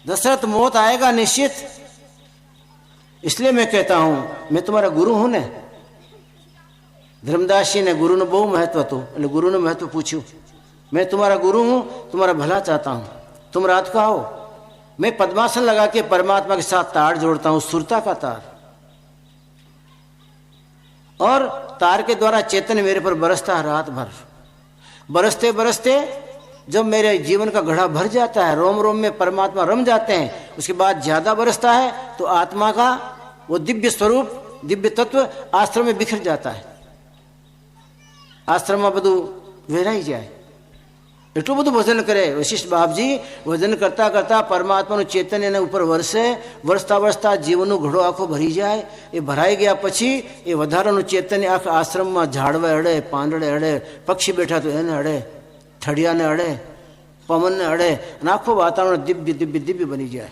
दशरथ मौत आएगा निश्चित, इसलिए मैं कहता हूं मैं तुम्हारा गुरु हूं ने। धर्मदास जी ने गुरु ने बहु महत्व तो गुरु ने महत्व पूछू। मैं तुम्हारा गुरु हूं, तुम्हारा भला चाहता हूं, तुम रात को आओ। मैं पद्मासन लगा के परमात्मा के साथ तार जोड़ता हूं, सुरता का तार, और तार के द्वारा चेतन मेरे पर बरसता है रात भर। बरसते बरसते जब मेरे जीवन का घड़ा भर जाता है, रोम रोम में परमात्मा रम जाते हैं, उसके बाद ज्यादा बरसता है तो आत्मा का वो दिव्य स्वरूप, दिव्य तत्व आश्रम में बिखर जाता है। आश्रम में बधु वेराई जाए। એટલું બધું ભજન કરે વશિષ્ઠ બાપજી। ભજન કરતા કરતા પરમાત્માનું ચેતન એને ઉપર વરસે, વરસતા વરસતા જીવનનો ઘડો આખો ભરી જાય। એ ભરાઈ ગયા પછી એ વધારાનું ચેતન આખા આશ્રમમાં ઝાડવા અડે, પાંદડે અડે, પક્ષી બેઠા તો એને અડે, ઠડિયાને અડે, પવનને અડે, અને આખું વાતાવરણ દિવ્ય દિવ્ય દિવ્ય બની જાય।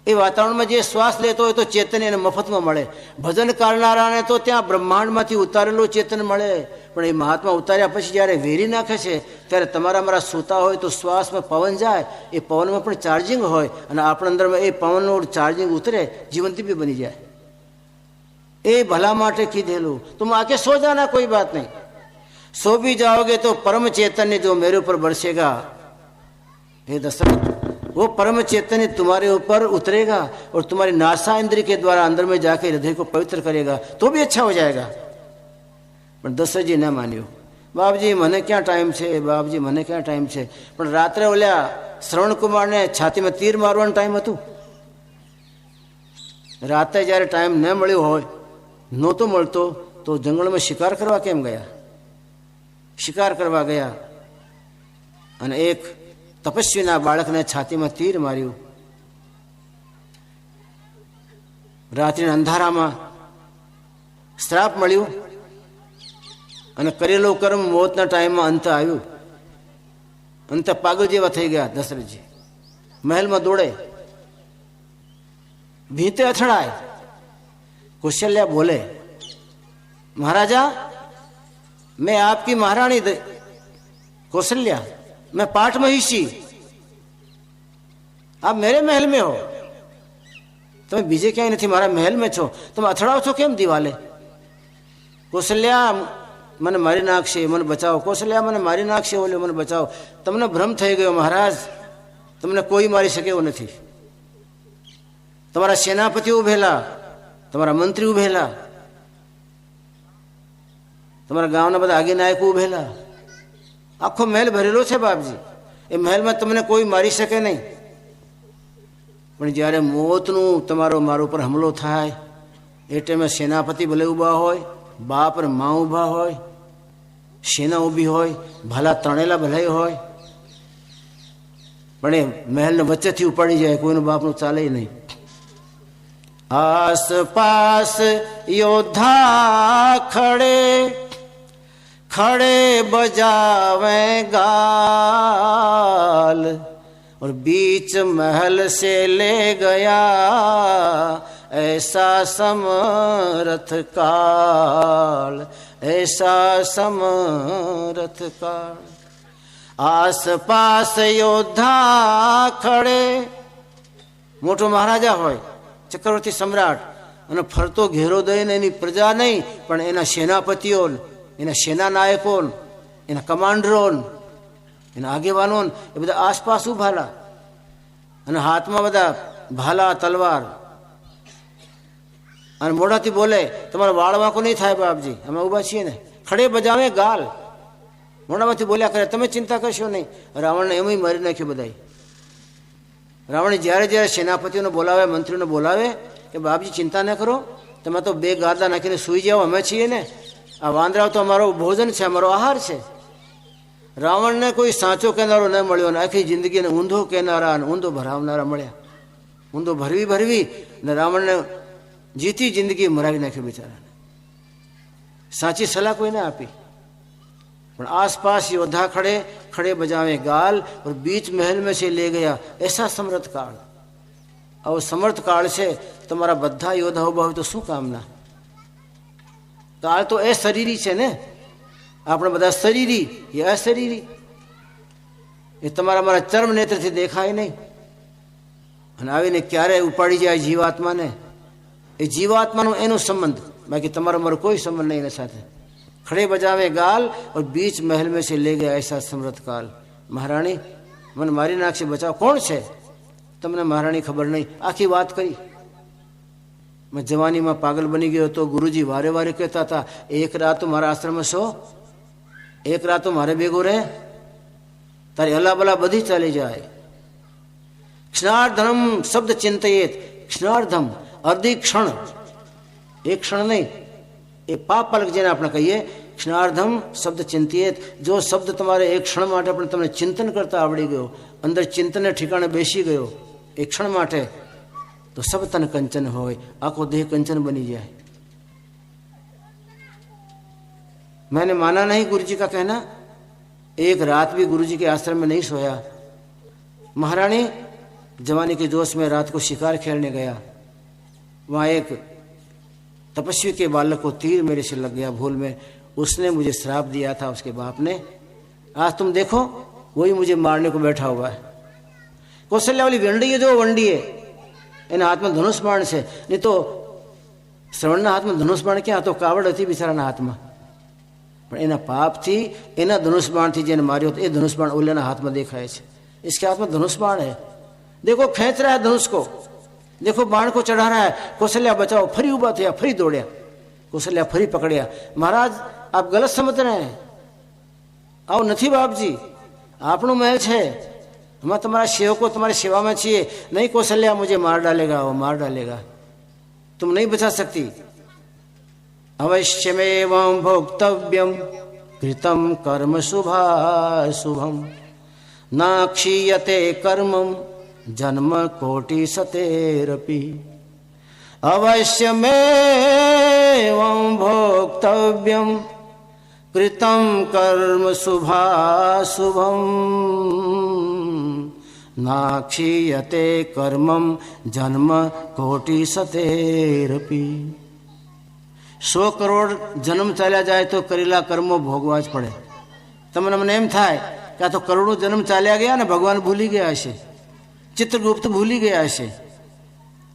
એ વાતાવરણમાં જે શ્વાસ લેતો હોય તો ચેતન એને મફતમાં મળે। ભજન કરનારાને તો ત્યાં બ્રહ્માંડમાંથી ઉતારેલું ચેતન મળે, પણ એ મહાત્મા ઉતાર્યા પછી જ્યારે વેરી નાખે છે ત્યારે તમારા મારા સૂતા હોય તો શ્વાસમાં પવન જાય, એ પવનમાં પણ ચાર્જિંગ હોય અને આપણા અંદરમાં એ પવનનું ચાર્જિંગ ઉતરે, જીવન દિવ્ય બની જાય। એ ભલા માટે કીધેલું। तुम आके सो जाना, कोई बात नहीं, सो भी जाओगे तो परम चैतन्य जो मेरे ऊपर बरसेगा, हे दशरथ, वो परम चैतन्य तुम्हारे ऊपर उतरेगा और तुम्हारी नासा इंद्रिय के द्वारा अंदर में जाकर हृदय को पवित्र करेगा, तो भी अच्छा हो जाएगा। पर दशरथ जी न मान्यो। बापजी મને ક્યાં ટાઈમ છે, બાપજી મને ક્યાં ટાઈમ છે। પણ રાત્રે ઓલ્યા શ્રવણ કુમારને છાતીમાં તીર મારવાનો ટાઈમ હતું। રાતે જ્યારે ટાઈમ ન મળ્યો હોય, નહોતો મળતો, તો જંગલમાં શિકાર કરવા કેમ ગયા? શિકાર કરવા ગયા અને એક તપસ્વીના બાળકને છાતીમાં તીર માર્યું। રાત્રિના અંધારામાં શ્રાપ મળ્યું અને કરેલો કર્મ મોતના ટાઈમમાં અંત આવ્યું। અંત પાગલ જેવા થઈ ગયા દશરથજી। મહેલમાં દોડે, ભીતે અથડાય। કૌશલ્યા બોલે, महाराजा मैं आपकी महारानी कौशल्या, मैं पाठ महिषी, आप मेरे महल में हो, તમે બીજે ક્યાંય નથી, મારા મહેલમાં છો, તમે અથડાવ છો કેમ દિવાલે? કૌશલ્યા મને મારી નાખશે, મને બચાવો, કૌશલ્યા મને મારી નાખશે, ઓલે મને બચાવો। તમને ભ્રમ થઈ ગયો મહારાજ, તમને કોઈ મારી શકે એવું નથી। તમારા સેનાપતિ ઉભેલા, તમારા મંત્રી ઉભેલા, તમારા ગામના બધા આગી નાયકો ઉભેલા, આખો મહેલ ભરેલો છે બાપજી। એ મહેલમાં તમને કોઈ મારી શકે નહીં। પણ જ્યારે મોતનું તમારો મારો ઉપર હુમલો થાય એ ટાઈમે સેનાપતિ ભલે ઊભા હોય, બાપ અને મા ઊભા હોય, સેના ઊભી હોય, ભલા તણેલા ભલાઈ હોય, પણ એ મહેલને વચ્ચેથી ઉપાડી જાય, કોઈનું બાપનું ચાલે નહીં। आसपास योद्धा खड़े खड़े बजावे गाल, और बीच महल से ले गया ऐसा समरथ काल, ऐसा समरथ काल। आस पास योद्धा खड़े, मोटो महाराजा होय, चक्रवर्ती सम्राट, અને ફરતો ઘેરો દઈને એની પ્રજા નહીં પણ એના સેનાપતિઓ, એના સેના નાયકો, એના કમાન્ડરો, એના આગેવાનો એ બધા આસપાસ ઉભાલા અને હાથમાં બધા ભાલા તલવાર, અને મોઢાથી બોલે તમારા વાળ વાંકો નહીં થાય બાપજી, અમે ઊભા છીએ ને। ખડે બજાવે ગાલ, મોઢામાંથી બોલ્યા કરે તમે ચિંતા કરશો નહીં। રાવણને એમ મારી નાખ્યો બધાય। રાવણ જ્યારે જ્યારે સેનાપતિઓને બોલાવે, મંત્રીઓને બોલાવે કે બાપજી ચિંતા ન કરો, તમે તો બે ગાદા નાખીને સૂઈ જાઓ, અમે છીએ ને, આ વાંદરાઓ તો અમારો ભોજન છે, અમારો આહાર છે। રાવણને કોઈ સાચો કહેનારો ન મળ્યો ને આખી જિંદગીને ઊંધો કહેનારા અને ઊંધો ભરાવનારા મળ્યા। ઊંધો ભરવી ભરવી ને રાવણને જીતી જિંદગી મરાવી નાખ્યો બિચારાને। સાચી સલાહ કોઈને આપી। પણ आसपास योद्धा खड़े खड़े बजावे गाल, और बीच महल में से ले गया ऐसा समर्थ काल। આવો સમર્થ કાળ છે, તમારા બધા યોદ્ધા ઉભા હોય તો શું કામના? કાળ તો એ શરીરી છે ને, આપણે બધા શરીરી, એ અશરીરી, એ તમારા મારા ચર્મ નેત્રથી દેખાય નહીં। અને આવીને ક્યારે ઉપાડી જાય જીવાત્માને, એ જીવાત્માનો એનો સંબંધ, બાકી તમારો મારો કોઈ સંબંધ નહીં એના સાથે. ખડે બજાવે ગાલ और बीच महल में से ले गया ऐसा समृत काल. મહારાણી મને મારી નાખશે, બચાવ. કોણ છે? તમને મહારાણી ખબર નહીં. આખી વાત કરી. મેં જવાનીમાં પાગલ બની ગયો તો ગુરુજી વારે વારે કહેતા હતા, એક રાત તો મારા આશ્રમમાં સો, એક રાત તો મારે ભેગો રહે, તારી અલાબલા બધી ચાલી જાય. ક્ષણાર્ધમ શબ્દ ચિંતિત, ક્ષણાર્ધમ અર્ધી ક્ષણ, એક ક્ષણ નહીં, એ પાપ પલક જેને આપણે કહીએ, ક્ષણાર્ધમ શબ્દ ચિંતિત. જો શબ્દ તમારે એક ક્ષણ માટે પણ તમને ચિંતન કરતા આવડી ગયો, અંદર ચિંતનને ઠેકાણે બેસી ગયો એક ક્ષણ માટે, तो सब तन कंचन होय, आखो देह कंचन बनी जाए. मैंने माना नहीं गुरुजी का कहना, एक रात भी गुरुजी के आश्रम में नहीं सोया. महारानी जवानी के जोश में रात को शिकार खेलने गया, वहां एक तपस्वी के बालक को तीर मेरे से लग गया भूल में. उसने मुझे श्राप दिया था, उसके बाप ने. आज तुम देखो वही मुझे मारने को बैठा हुआ है. कौशल्या वाली वंडी है, जो वंडी है એના હાથમાં ધનુષ બાણ છે. નહીં તો શ્રવણના હાથમાં ધનુષ બાણ ક્યાં? તો કાવડ હતી બિચારાના હાથમાં. પણ એના પાપથી, એના ધનુષ બાણથી જેને માર્યો હતો, એ ધનુષ બાણ ઓલાના હાથમાં દેખાય છે. इसके हाथ में धनुष बाण है, देखो खेच रहा है धनुष को, देखो बाण को चढ़ा रहा है. कौशल्या बचाओ. फरी उभा थया, फरी दौड़्या. कौशल्या फरी पकड़्या. महाराज आप गलत समझ रहे हैं, आओ નથી બાપજી, આપણો મહેલ છે, हम तुम्हारा सेवको तुम्हारी सेवा में छिए. नहीं कौशल्या मुझे मार डालेगा, वो मार डालेगा, तुम नहीं बचा सकती. अवश्यमेवं भोक्तव्यम कृतं कर्म शुभाशुभम न क्षीयते कर्मं जन्म कोटि सतेरपि. अवश्यमेवं भोक्तव्यम कृतं कर्म शुभाशुभम नाक्षीयते कर्मम जन्म कोटि सतेरपि. 100 કરોડ જન્મ ચાલ્યા જાય તો કરેલા કર્મો ભોગવા જ પડે. તમને મને એમ થાય કે આ તો કરોડો જન્મ ચાલ્યા ગયા ને ભગવાન ભૂલી ગયા હશે, ચિત્રગુપ્ત ભૂલી ગયા હશે.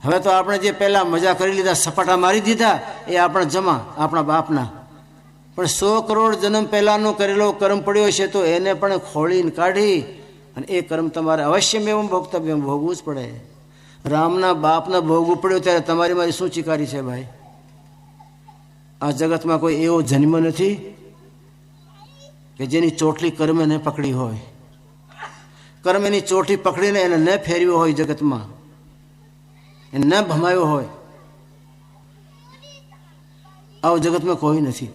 હવે તો આપણે જે પહેલા મજા કરી લીધા, સપાટા મારી દીધા, એ આપણા જમા, આપણા બાપના. પણ 100 કરોડ જન્મ પહેલાનો કરેલો કર્મ પડ્યો છે તો એને પણ ખોળીને કાઢી અને એ કર્મ તમારે અવશ્યમેવ ભોગતવ્ય, ભોગવું જ પડે. રામના બાપના ભોગવું પડ્યો ત્યારે તમારી મારી શું ચિકારી છે ભાઈ? આ જગતમાં કોઈ એવો જન્મ નથી કે જેની ચોટલી કર્મે ન પકડી હોય, કર્મ એની ચોટલી પકડીને એને ન ફેરવ્યો હોય જગતમાં, એને ન ભમાયો હોય. આવું જગતમાં કોઈ નથી.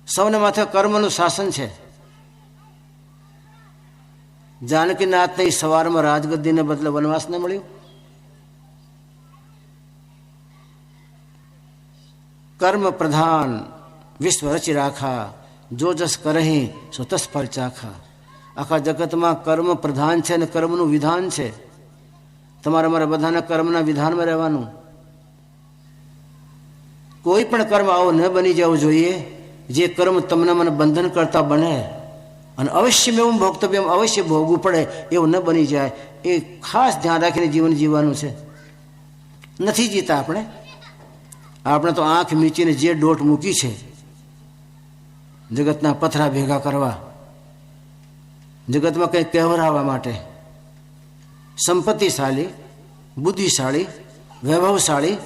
સૌને માથે કર્મનું શાસન છે. જાનકીનાથને સવારમાં રાજગદ્દીને બદલે વનવાસ ન મળ્યું. કર્મ પ્રધાન વિશ્વ રચી રાખા, જો જસ કરહી સો તસ ફળ ચાખા. આખા જગતમાં કર્મ પ્રધાન છે અને કર્મનું વિધાન છે. તમારે મારા બધાના કર્મના વિધાનમાં રહેવાનું. કોઈ પણ કર્મ આવો ન બની જવું જોઈએ જે કર્મ તમને મને બંધન કરતા બને અને અવશ્યમેવ ભોક્તવ્ય, અવશ્ય ભોગવું પડે એવું ન બની જાય. એ ખાસ ધ્યાન રાખીને જીવન જીવવાનું છે. નથી જીતા આપણે તો આંખ મીચીને જે દોટ મૂકી છે જગતના પથરા ભેગા કરવા, જગતમાં કંઈક કહેવરાવવા માટે, સંપત્તિશાળી, બુદ્ધિશાળી, વૈભવશાળી,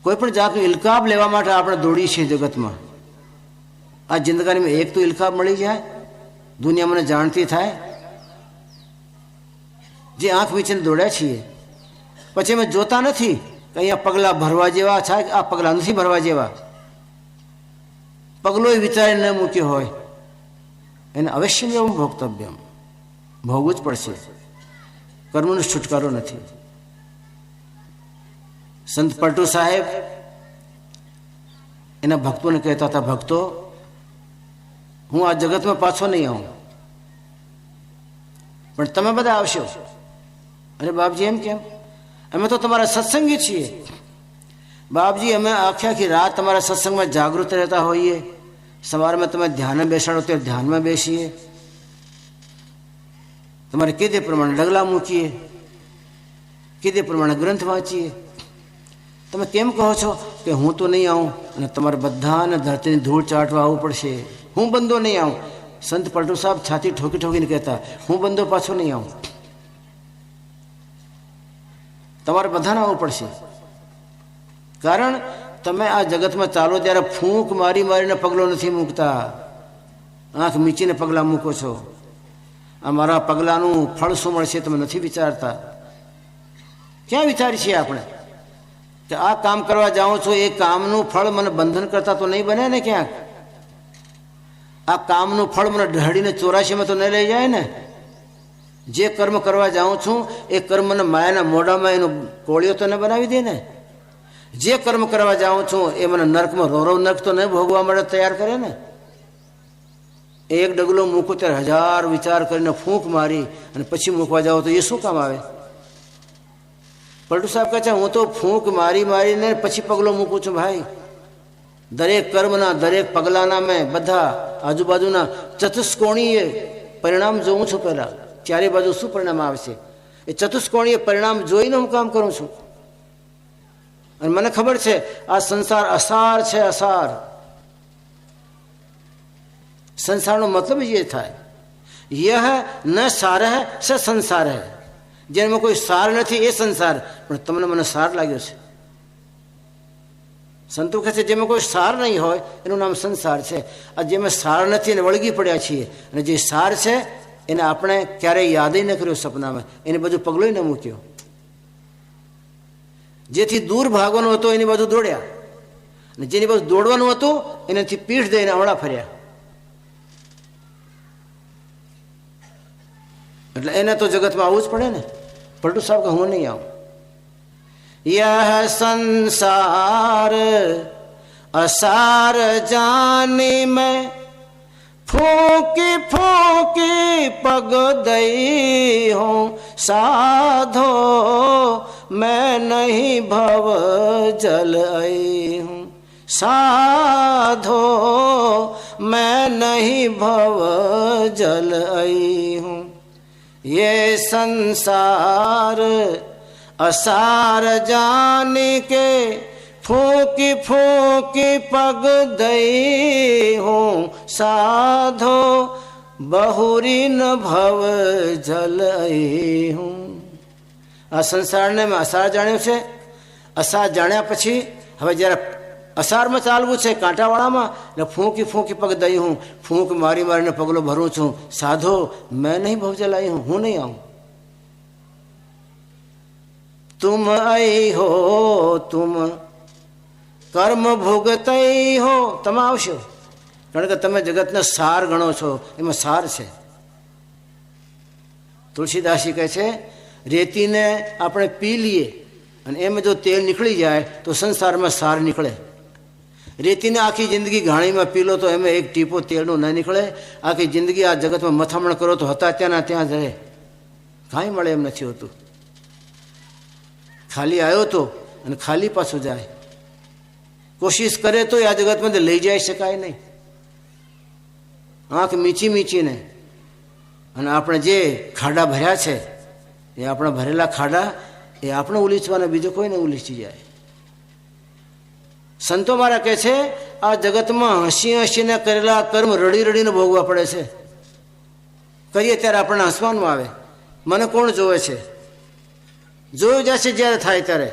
કોઈ પણ જાતનો ઇલકાબ લેવા માટે આપણે દોડીએ છીએ જગતમાં. આ જિંદગાનીમાં એક તો ઇલકાબ મળી જાય, દુનિયા મને જાણતી થાય, જે આંખ વીચીને દોડ્યા છીએ. પછી અમે જોતા નથી કે અહીંયા પગલાં ભરવા જેવા છે, આ પગલાં નથી ભરવા જેવા. પગલો વિચારી ન મૂક્યો હોય એને અવશ્ય ભોગતવ્યમ, ભોગવું જ પડશે. કર્મનો છુટકારો નથી. સંત પલટુ સાહેબ એના ભક્તોને કહેતા હતા, ભક્તો હું આ જગતમાં પાછો નહીં આવું, પણ તમે બધા આવશો. અરે બાપજી એમ કેમ? અમે તો તમારા સત્સંગી છીએ. બાપજી અમે આખી રાત તમારા સત્સંગમાં જાગૃત રહેતા હોઈએ, સવારમાં તમે ધ્યાન બેસાડો તો ધ્યાનમાં બેસીએ. તમારે કીધે પ્રમાણે ડગલા મૂકીએ, કીધે પ્રમાણે ગ્રંથ વાંચીએ. તમે કેમ કહો છો કે હું તો નહીં આવું અને તમારે બધાને ધરતીની ધૂળ ચાટવા આવવું પડશે? હું બંધો નહીં આવું. સંત પલટુ સાહેબ છાતી ઠોકી ઠોકીને કહેતા, હું બંધો પાછો નહીં આવું. તમારે બધાને આવવું પડશે. કારણ તમે આ જગતમાં ચાલો ત્યારે ફૂંક મારી મારીને પગલો નથી મૂકતા, આંખ મીચીને પગલાં મૂકો છો. આ મારા પગલાંનું ફળ શું મળશે તમે નથી વિચારતા. ક્યાં વિચારી છીએ આપણે કે આ કામ કરવા જાઉં છું, એ કામનું ફળ મને બંધન કરતા તો નહીં બને ને? ક્યાંક આ કામનું ફળ મને ઢળીને 84માં તો નહીં લઈ જાય ને? જે કર્મ કરવા જાઉં છું એ કર્મને માયાના મોઢામાં એનો કોળિયો તો ન બનાવી દે ને? જે કર્મ કરવા જાઉં છું એ મને નર્કમાં રોરવ નર્ક તો નહીં ભોગવા માટે તૈયાર કરે ને? એક ડગલો મૂકું ત્યારે 1000 વિચાર કરીને ફૂંક મારી અને પછી મૂકવા જાઓ તો એ શું કામ આવે? પલટુ સાહેબ કહે છે, હું તો ફૂંક મારી મારીને પછી પગલો મૂકું છું. ભાઈ, દરેક કર્મના દરેક પગલાના મેં બધા આજુબાજુના ચતુષ્કોણીય પરિણામ જોઉં છું. પહેલાં ચારે બાજુ શું પરિણામ આવશે એ ચતુષ્કોણીય પરિણામ જોઈને હું કામ કરું છું. અને મને ખબર છે આ સંસાર અસાર છે. અસાર સંસારનો મતલબ એ થાય, યહ ન સાર હૈ સ સંસાર હૈ. જેમાં કોઈ સાર નથી એ સંસાર, પણ તમને મને સાર લાગ્યો છે. સંતો કહે છે જેમાં કોઈ સાર નહીં હોય એનું નામ સંસાર છે. આ જેમાં સાર નથી એને વળગી પડ્યા છીએ, અને જે સાર છે એને આપણે ક્યારેય યાદ ન કર્યો સપનામાં, એને બધું પગલોય ન મૂક્યો. જેથી દૂર ભાગવાનું હતું એની બાજુ દોડ્યા, અને જેની બાજુ દોડવાનું હતું એનાથી પીઠ દઈને આવડા ફર્યા. એટલે એને તો જગતમાં આવવું જ પડે ને. પલટુ સાહેબ કે હું નહીં આવું. યહ સંસાર અસાર જાની મેં ફૂંકી ફૂંકી પગ દઈ હું સાધો, मैं नहीं भव जल आई हूँ साधो, मैं नहीं भव जल आई हूँ. ये संसार असार जाने के फूकी फूकी पग दई हूँ साधो, बहुरी न भव जल आई हूँ. આ સંસારને મેં અસાર જાણ્યો છે. અસાર જાણ્યા પછી હવે જ્યારે અસારમાં ચાલવું છે, કાંટાવાળામાં, એટલે ફૂંકી ફૂંકી પગ દઈ હું, ફૂંક મારી મારીને પગલો ભરું છું. સાધો મેં નહીં ભવ જલાઈ હું, હું નહીં આવું. તુમ આઈ હો તુમ કર્મ ભોગતઈ હો, તમે આવશો. કારણ કે તમે જગતનો સાર ગણો છો, એમાં સાર છે. તુલસીદાસજી કહે છે રેતીને આપણે પી લઈએ અને એમાં જો તેલ નીકળી જાય તો સંસારમાં સાર નીકળે. રેતીને આખી જિંદગી ઘાણીમાં પી લો તો એમાં એક ટીપો તેલનું ન નીકળે. આખી જિંદગી આ જગતમાં મથામણ કરો તો હતા ત્યાંના ત્યાં જ રહે, કાંઈ મળે એમ નથી હોતું. ખાલી આવ્યો તો અને ખાલી પાછો જાય. કોશિશ કરે તો આ જગતમાં લઈ જઈ શકાય નહીં. આંખ મીચી મીચીને અને આપણે જે ખાડા ભર્યા છે એ આપણા ભરેલા ખાડા એ આપણે ઉલીચવાના, બીજો કોઈને ઉલીચી જાય. સંતો મારા કહે છે આ જગતમાં હસી હસીને કરેલા કર્મ રડી રડીને ભોગવા પડે છે. કરીએ ત્યારે આપણને હસવાનું આવે, મને કોણ જોવે છે? જોયું જશે જ્યારે થાય ત્યારે.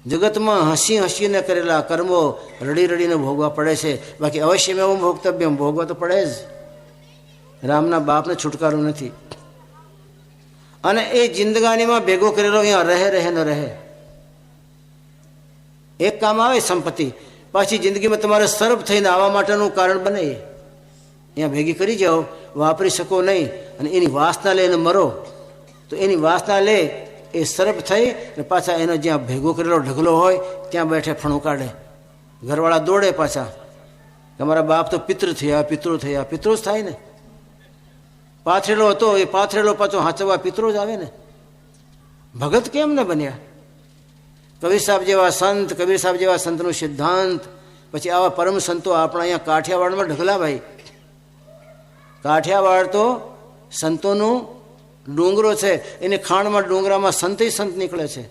જગતમાં હસી હસીને કરેલા કર્મો રડી રડીને ભોગવા પડે છે. બાકી અવશ્ય એવું ભોગતવ્ય ભોગવા તો પડે જ. રામના બાપને છુટકારો નથી. અને એ જિંદગાનીમાં ભેગો કરેલો અહીંયા રહે ન રહે. એક કામ આવે સંપત્તિ, પાછી જિંદગીમાં તમારે સર્પ થઈને આવવા માટેનું કારણ બને. અહીંયા ભેગી કરી જાઓ, વાપરી શકો નહીં, અને એની વાસના લઈને મરો તો એની વાસના લે એ સર્પ થઈ અને પાછા એનો જ્યાં ભેગો કરેલો ઢગલો હોય ત્યાં બેઠે ફણું કાઢે. ઘરવાળા દોડે પાછા, તમારા બાપ તો પિતૃ થયા, પિતૃ થયા. પિતૃ જ થાય ને. પાથરેલો હતો એ પાથરેલો પાછો હાચવા પિતરો જ આવે ને. ભગત કેમ ન બન્યા? કબીર સાહેબ જેવા સંત, કબીર સાહેબ જેવા સંતનો સિદ્ધાંત, પછી આવા પરમ સંતો આપણા અહીંયા કાઠિયાવાડમાં ઢગલા. ભાઈ કાઠિયાવાડ તો સંતોનું ડુંગરો છે, એની ખાણમાં ડુંગરામાં સંત સંત નીકળે છે.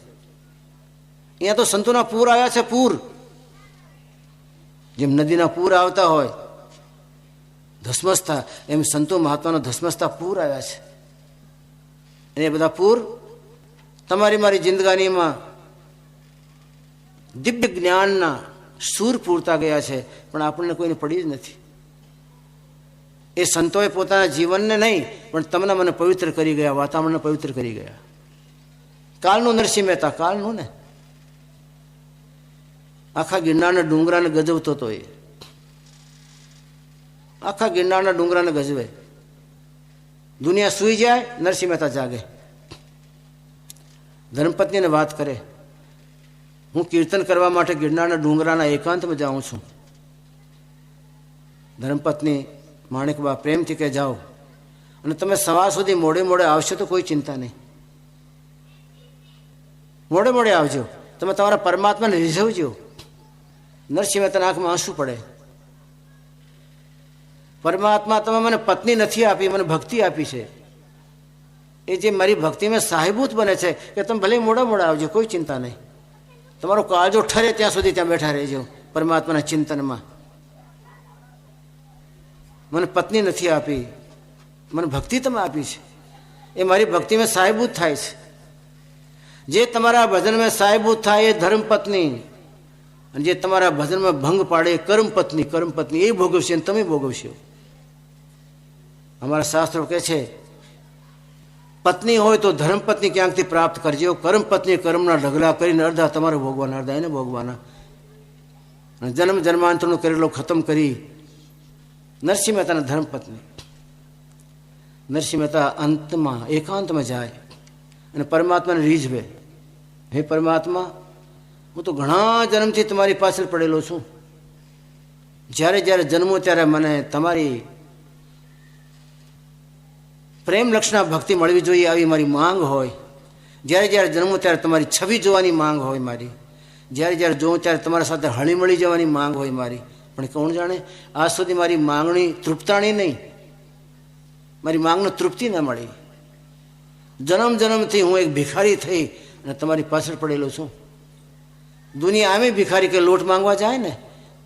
અહીંયા તો સંતોના પૂર આવ્યા છે, પૂર. જેમ નદીના પૂર આવતા હોય ધસમસતા, એમ સંતો મહાત્માનો ધસમસતા પૂર આવ્યા છે. એ બધા પૂર તમારી મારી જિંદગાનીમાં દિવ્ય જ્ઞાનના સૂર પૂરતા ગયા છે, પણ આપણને કોઈને પડી જ નથી. એ સંતોએ પોતાના જીવનને નહીં પણ તમને મને પવિત્ર કરી ગયા, વાતાવરણને પવિત્ર કરી ગયા. કાલનું નરસિંહ મહેતા, કાલનું ને, આખા ગિરનારના ડુંગરાને ગજવતો હતો. એ આખા ગિરનારના ડુંગરાને ગજવે. દુનિયા સૂઈ જાય, નરસિંહ મહેતા જાગે. ધર્મપત્નીને વાત કરે, હું કીર્તન કરવા માટે ગિરનારના ડુંગરાના એકાંતમાં જાઉં છું. ધર્મપત્ની માણેકબા પ્રેમથી કે જાઓ, અને તમે સવાર સુધી મોડે મોડે આવશો તો કોઈ ચિંતા નહીં. મોડે મોડે આવજો, તમે તમારા પરમાત્માને રીઝવજો. નરસિંહ મહેતાના આંખમાં આંસુ પડે. પરમાત્મા, તમે મને પત્ની નથી આપી, મને ભક્તિ આપી છે. એ જે મારી ભક્તિમાં સાહેબૂત બને છે કે તમે ભલે મોડા મોડા આવજો, કોઈ ચિંતા નહીં. તમારો કાળજો ઠરે ત્યાં સુધી ત્યાં બેઠા રહેજો પરમાત્માના ચિંતનમાં. મને પત્ની નથી આપી, મને ભક્તિ તમે આપી છે, એ મારી ભક્તિમાં સાહેબૂત થાય છે. જે તમારા ભજનમાં સાહેબૂત થાય એ ધર્મપત્ની, અને જે તમારા ભજનમાં ભંગ પાડે એ કર્મપત્ની. કર્મપત્ની એ ભોગવશે અને તમે ભોગવશો. અમારા શાસ્ત્રો કહે છે, પત્ની હોય તો ધર્મપત્ની ક્યાંકથી પ્રાપ્ત કરજો. કર્મપત્ની કર્મના ઢગલા કરીને અડધા તમારે ભોગવાના, અડધા એને ભોગવાના. અને જન્મ જન્માંતરનો કરેલો ખતમ કરી નરસિંહ મહેતાના ધર્મપત્ની. નરસિંહ મહેતા અંતમાં એકાંતમાં જાય અને પરમાત્માને રીઝવે, હે પરમાત્મા, હું તો ઘણા જન્મથી તમારી પાછળ પડેલો છું. જ્યારે જ્યારે જન્મો ત્યારે મને તમારી પ્રેમ લક્ષણા ભક્તિ મળવી જોઈએ આવી મારી માંગ હોય. જ્યારે જ્યારે જન્મો ત્યારે તમારી છબી જોવાની માંગ હોય મારી. જ્યારે જ્યારે જોઉં ત્યારે તમારા સાથે હળી મળી જવાની માંગ હોય મારી. પણ કોણ જાણે, આજ સુધી મારી માંગણી તૃપ્તાણી નહીં, મારી માંગને તૃપ્તિ ન મળી. જન્મ જન્મથી હું એક ભિખારી થઈ અને તમારી પાછળ પડેલો છું. દુનિયા આમે ભિખારી કે લોટ માંગવા જાય ને,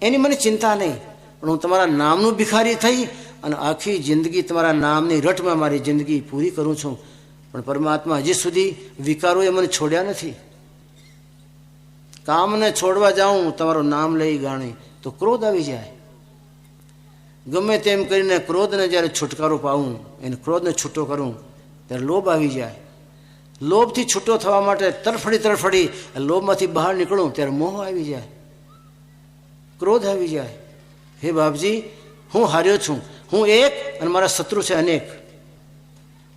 એની મને ચિંતા નહીં, પણ હું તમારા નામનું ભિખારી થઈ અને આખી જિંદગી તમારા નામની રટમાં મારી જિંદગી પૂરી કરું છું. પણ પરમાત્મા, હજી સુધી વિકારોએ મને છોડ્યા નથી. કામને છોડવા જાઉં તમારું નામ લઈ ગાણી તો ક્રોધ આવી જાય. ગમે તેમ કરીને ક્રોધને જ્યારે છુટકારો પાવું, એને ક્રોધને છૂટો કરું ત્યારે લોભ આવી જાય. લોભથી છૂટો થવા માટે તરફડી તરફડી લોભમાંથી બહાર નીકળું ત્યારે મોહ આવી જાય, ક્રોધ આવી જાય. હે બાપજી, હું હાર્યો છું, હું એક અને મારા શત્રુ છે અનેક.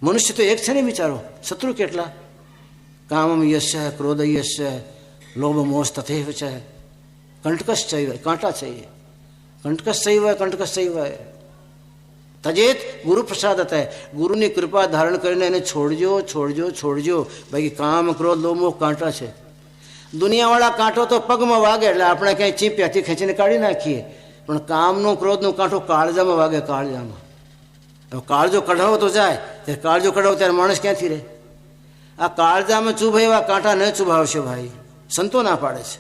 મનુષ્ય તો એક છે ને, વિચારો શત્રુ કેટલા. કામમ યશ, ક્રોધ યશ, લોભ મોહ તથૈવ છે, કંટકશ ચૈવ, કાંટા છે, કંટકશ ચૈવ, કંટકશ ચૈવ તજેત ગુરુ પ્રસાદ હતા. ગુરુની કૃપા ધારણ કરીને એને છોડજો, છોડજો, છોડજો. બાકી કામ ક્રોધ લોભ મોહ કાંટા છે. દુનિયાવાળા કાંટો તો પગમાં વાગે એટલે આપણે ક્યાંય ચીપ્યાથી ખેંચીને કાઢી નાખીએ, પણ કામનો ક્રોધનો કાંટો કાળજામાં વાગે, કાળજામાં. હવે કાળજો કઢાવો તો જાય, ત્યારે કાળજો કઢાવો ત્યારે માણસ ક્યાંથી રહે. આ કાળજામાં ચૂભાઈ એવા કાંટા ન ચૂભાવશો ભાઈ, સંતો ના પાડે છે.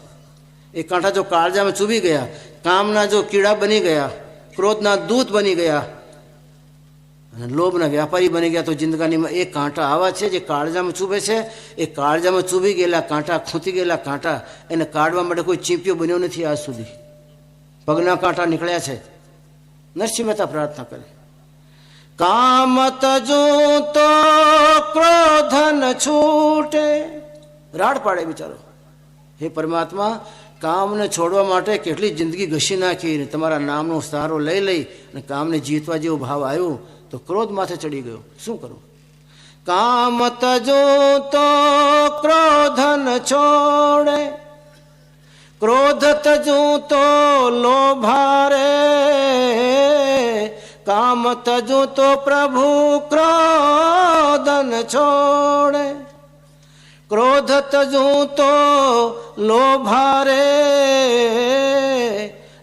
એ કાંટા જો કાળજામાં ચૂભી ગયા, કામના જો કીડા બની ગયા, ક્રોધના દૂત બની ગયા અને લોભના વ્યાપારી બની ગયા, તો જિંદગાનીમાં એ કાંટા આવા છે જે કાળજામાં ચૂભે છે. એ કાળજામાં ચૂભી ગયેલા કાંટા, ખૂંથી ગયેલા કાંટા, એને કાઢવા માટે કોઈ ચીંપિયો બન્યો નથી આજ સુધી. પગના કાંટા નીકળ્યા છે. નરસિંહ મહેતા પ્રાર્થના કરે, કામ તજુ તો ક્રોધન છૂટે. રાડ પાડે બિચારો. હે પરમાત્મા, કામને છોડવા માટે કેટલી જિંદગી ઘસી નાખી, તમારા નામનો સહારો લઈ લઈ અને કામને જીતવા જેવો ભાવ આવ્યો તો ક્રોધ માથે ચડી ગયો. શું કરું? કામ તજો તો ક્રોધન છોડે, ક્રોધ તજુ તો લોભારે, કામ તજુ તો પ્રભુ ક્રોધન છોડે, ક્રોધ તજુ તો લોભારે,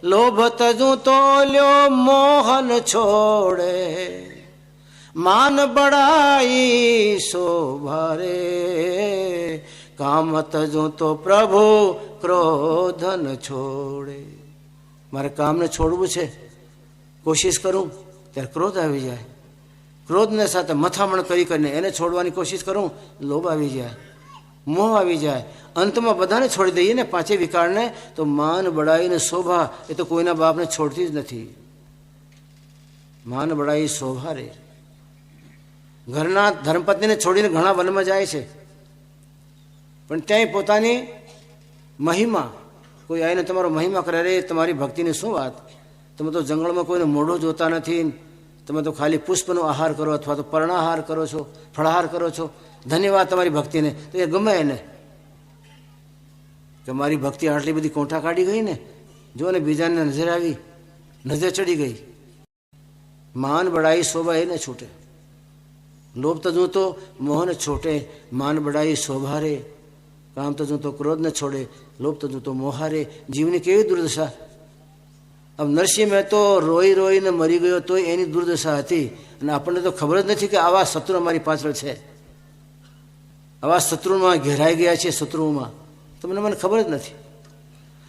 લોભ તજુ તો લ્યો મોહન છોડે. मान बड़ाई शोभा रे, काम तजो तो प्रभु क्रोध न छोड़े। मारे काम ने छोड़વું છે, કોશિશ કરું ત્યારે ક્રોધ આવી જાય, ક્રોધને સાથે મથામણ કરીને એને છોડવાની કોશિશ કરું, લોભ આવી જાય, મોહ આવી જાય, અંતમાં બધાને છોડી દઈએ ને પાંચે વિકારને, તો માન બડાઈ ને શોભા એ તો કોઈના બાપને છોડતી જ નથી. માન બડાઈ શોભા રે. ઘરના ધર્મપત્નીને છોડીને ઘણા વનમાં જાય છે, પણ ત્યાંય પોતાની મહિમા, કોઈ આવીને તમારો મહિમા કરે, રે તમારી ભક્તિની શું વાત, તમે તો જંગલમાં કોઈને મોઢું જોતા નથી, તમે તો ખાલી પુષ્પનો આહાર કરો અથવા તો પર્ણાહાર કરો છો, ફળાહાર કરો છો, ધન્યવાદ તમારી ભક્તિને. તો એ ગમે એને કે મારી ભક્તિ આટલી બધી કોઠા કાઢી ગઈ ને, જો ને બીજાને નજર આવી, નજર ચડી ગઈ. માન બડાઈ શોભા એને છૂટે, લોભ તજું તો મોહ ને છોટે. માન બડાઈ શોભા રે, કામ તજું તો ક્રોધ ને છોડે, લોભ તજું તો મોહારે. જીવની કેવી દુર્દશા. अब नरसिंह મહેતો રોઈ રોઈને મરી ગયો તો એની દુર્દશા હતી, અને આપણને તો ખબર જ નથી કે આવા શત્રુ અમારી પાછળ છે, આવા શત્રુમાં ઘેરાઈ ગયા છે. શત્રુઓમાં તમને મને ખબર જ નથી.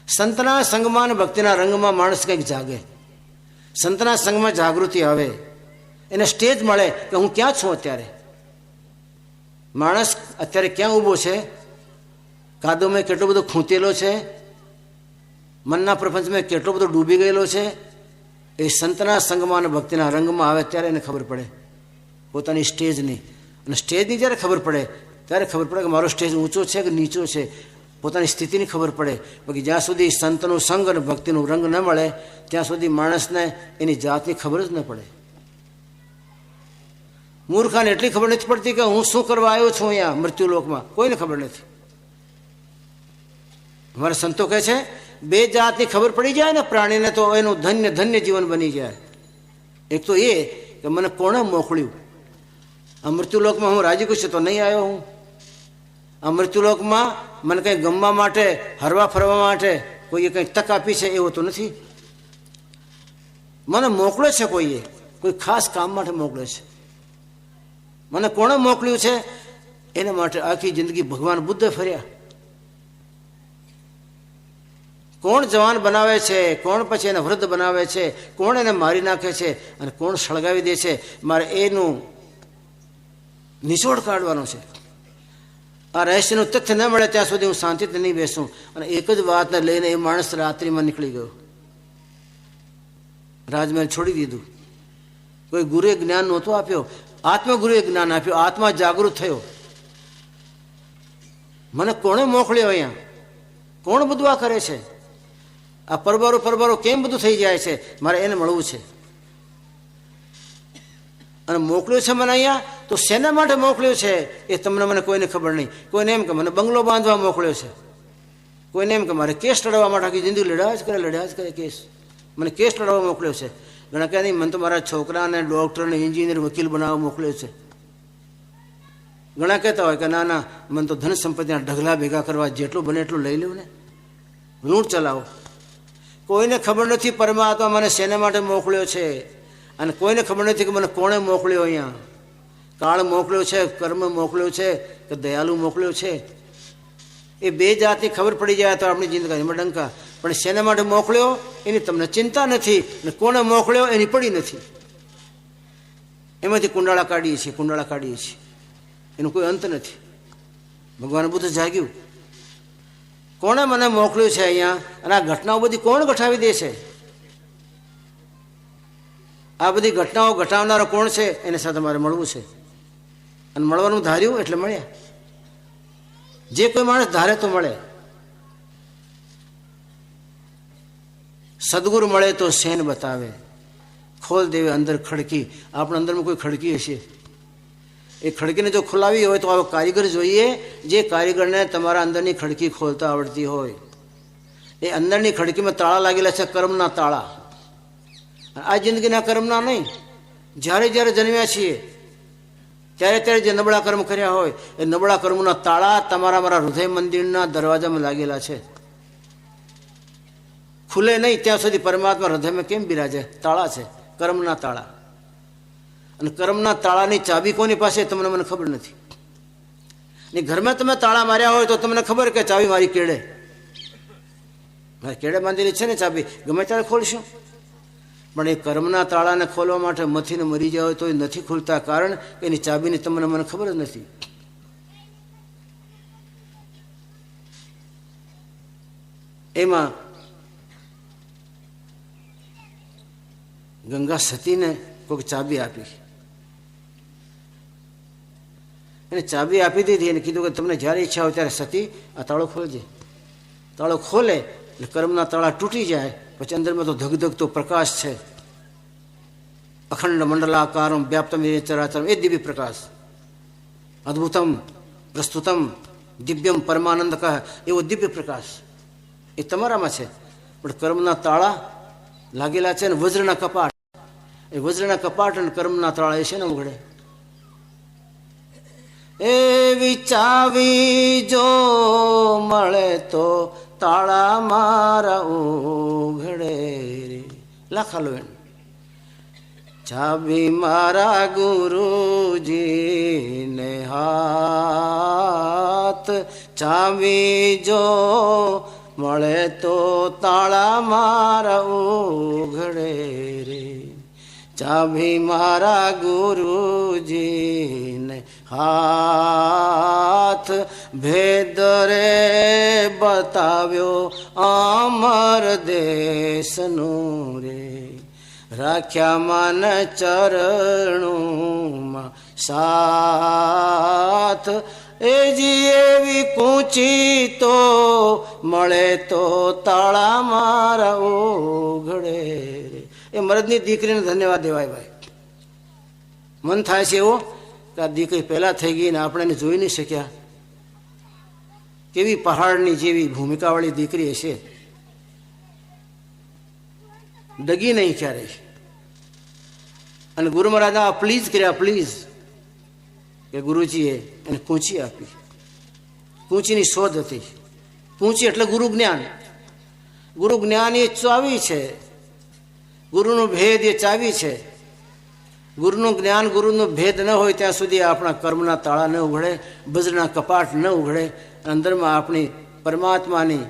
સંતના સંગમાં અને ભક્તિના રંગમાં માણસ કંઈક જાગે, સંતના સંગમાં જાગૃતિ આવે, એને સ્ટેજ મળે કે હું ક્યાં છું. અત્યારે માણસ અત્યારે ક્યાં ઊભો છે, કાદવમાં કેટલો બધો ખૂંટેલો છે, મનના પ્રપંચમાં કેટલો બધો ડૂબી ગયેલો છે. એ સંતના સંગમાં અને ભક્તિના રંગમાં આવે ત્યારે એને ખબર પડે પોતાની સ્ટેજની. અને સ્ટેજની જ્યારે ખબર પડે ત્યારે ખબર પડે કે મારો સ્ટેજ ઊંચો છે કે નીચો છે, પોતાની સ્થિતિની ખબર પડે. બાકી જ્યાં સુધી સંતનું સંગ અને ભક્તિનું રંગ ન મળે ત્યાં સુધી માણસને એની જાતની ખબર જ ન પડે. મૂર્ખાને એટલી ખબર નથી પડતી કે હું શું કરવા આવ્યો છું અહીંયા મૃત્યુલોકમાં, કોઈને ખબર નથી. અમારા સંતો કહે છે બે જાતની ખબર પડી જાય ને પ્રાણીને તો એનું ધન્ય ધન્ય જીવન બની જાય. એક તો એ કે મને કોણે મોકલ્યું, આ મૃત્યુલોકમાં હું રાજી ખુશ તો નહીં આવ્યો હું, આ મૃત્યુલોકમાં મને કંઈ ગમવા માટે હરવા ફરવા માટે કોઈએ કંઈ તક આપી છે એવું તો નથી. મને મોકલે છે કોઈએ, કોઈ ખાસ કામ માટે મોકલે છે. મને કોણે મોકલ્યું છે એના માટે આખી જિંદગી ભગવાન બુદ્ધ ફર્યા. કોણ જવાન બનાવે છે, કોણ પછી એને વૃદ્ધ બનાવે છે, કોણ એને મારી નાખે છે અને કોણ સળગાવી દે છે, મારે એનું નિચોડ કાઢવાનો છે. આ રહસ્યનું તથ્ય ન મળે ત્યાં સુધી હું શાંતિથી નહીં બેસું. અને એક જ વાતને લઈને એ માણસ રાત્રિમાં નીકળી ગયો, રાજમહેલ છોડી દીધું. કોઈ ગુરુએ જ્ઞાન નહોતો આપ્યો, આત્મગુરુએ જ્ઞાન આપ્યું, આત્મા જાગૃત થયો. મને કોણે મોકલ્યો અહીંયા, કોણ બધું આ કરે છે, આ પરબારો પરબારો કેમ બધું થઈ જાય છે, મારે એને મળવું છે. અને મોકલ્યો છે મને અહીંયા તો શેના માટે મોકલ્યો છે એ તમને મને કોઈને ખબર નહીં. કોઈને એમ કે મને બંગલો બાંધવા મોકલ્યો છે, કોઈને એમ કે મારે કેસ લડવા માટે આખી જિંદગી લડ્યા જ કરે કેસ, મને કેસ લડવા મોકલ્યો છે. ઘણા કહે નહીં મને તો મારા છોકરાને ડૉક્ટરને એન્જિનિયર વકીલ બનાવવા મોકલ્યો છે. ઘણા કહેતા હોય કે ના ના મને તો ધન સંપત્તિના ઢગલા ભેગા કરવા, જેટલું બને એટલું લઈ લેવું ને, લૂંટ ચલાવો. કોઈને ખબર નથી પરમાત્મા મને શેના માટે મોકલ્યો છે, અને કોઈને ખબર નથી કે મને કોણે મોકલ્યો અહીંયા. કાળ મોકલ્યો છે, કર્મ મોકલ્યો છે કે દયાલુ મોકલ્યો છે. એ બે જાતની ખબર પડી જાય તો આપણી જિંદગીમાં ડંકા. પણ શેના માટે મોકલ્યો એની તમને ચિંતા નથી, અને કોણે મોકલ્યો એની પડી નથી. એમાંથી કુંડાળા કાઢીએ છીએ, એનો કોઈ અંત નથી. ભગવાન બુદ્ધ જાગ્યું, કોણે મને મોકલ્યું છે અહીંયા, અને આ ઘટનાઓ બધી કોણ ઘટાવી દે છે, આ બધી ઘટનાઓ ઘટાવનારો કોણ છે, એની સાથે મારે મળવું છે. અને મળવાનું ધાર્યું એટલે મળ્યા. જે કોઈ માણસ ધારે તો મળે. સદગુરુ મળે તો શેન બતાવે, ખોલ દેવે અંદર ખડકી. આપણા અંદરમાં કોઈ ખડકી હશે, એ ખડકીને જો ખોલાવી હોય તો આવો કારીગર જોઈએ, જે કારીગરને તમારા અંદરની ખડકી ખોલતા આવડતી હોય. એ અંદરની ખડકીમાં તાળા લાગેલા છે, કર્મના તાળા. આ જિંદગીના કર્મના નહીં. જ્યારે જ્યારે જન્મ્યા છીએ ત્યારે ત્યારે જે નબળા કર્મ કર્યા હોય એ નબળા કર્મોના તાળા તમારા મારા હૃદય મંદિરના દરવાજામાં લાગેલા છે. ખુલે નહીં ત્યાં સુધી પરમાત્મા હૃદયમાં કેમ બિરાજે? તાળા છે, કર્મના તાળા. અને કર્મના તાળાની ચાબી કોની પાસે તમને મને ખબર નથી. ને ઘરમાં તમે તાળા માર્યા હોય તો તમને ખબર કે ચાવી મારી કેળે, મારી કેળે બાંધેલી છે ને ચાબી, ગમે ત્યારે ખોલશું. પણ એ કર્મના તાળાને ખોલવા માટે મથીને મરી જાય હોય તો એ નથી ખુલતા, કારણ કે એની ચાબીની તમને મને ખબર જ નથી. એમાં ગંગા સતીને કોઈક ચાબી આપી, એને ચાબી આપી દીધી અને કીધું કે તમને જ્યારે ઈચ્છા હોય ત્યારે સતી આ તાળો ખોલજે. તાળો ખોલે એટલે કર્મના તાળા તૂટી જાય, પછી અંદરમાં તો ધગધગતો પ્રકાશ છે, અખંડ મંડલાકારમ વ્યાપ્તમ ચરાચરમ, એ દિવ્ય પ્રકાશ, અદ્ભુતમ પ્રસ્તુતમ દિવ્યમ પરમાનંદ કહે એવો દિવ્ય પ્રકાશ એ તમારામાં છે. પણ કર્મના તાળા લાગેલા છે ને વજ્રના કપાટ, એ વજ્રના કપાટ અને કર્મના તાળા એ છે ને ઉઘડે. એવી ચાવી જો મળે તો તાળા મારા ઉઘડે રે. લખાલો એને ચાબી મારા ગુરુજીને હાથ, ચાબી જો મળે તો તાળા મારા ઉઘડે રે. ચાબી મારા ગુરુજીને હાથ, ભેદ રે બતાવ્યો અમર દેશનું રે. રાખ્યા મન ચરણોમાં સાથ, એજી એવી કૂંચી તો મળે તો તાળા મારા ઉઘડે રે. એ મરદની દીકરીને ધન્યવાદ દેવાય ભાઈ. મન થાય છે એવો કે આ દીકરી પહેલાં થઈ ગઈ ને આપણે એને જોઈ નહીં શક્યા. કેવી પહાડની જેવી ભૂમિકાવાળી દીકરી હશે, ડગી નહીં ક્યારેય. અને ગુરુ મહારાજના પ્લીઝ કર્યા, પ્લીઝ કે ગુરુજીએ એને કૂંચી આપી. કૂંચીની શોધ હતી. કૂંચી એટલે ગુરુ જ્ઞાન. ગુરુ જ્ઞાન એ ચાવી છે, ગુરુનો ભેદ એ ચાવી છે. ગુરુનું જ્ઞાન, ગુરુનો ભેદ ન હોય ત્યાં સુધી આપણા કર્મના તાળા ન ઉઘડે, વજ્રના કપાટ ન ઉઘડે. અંદરમાં આપણી પરમાત્માની,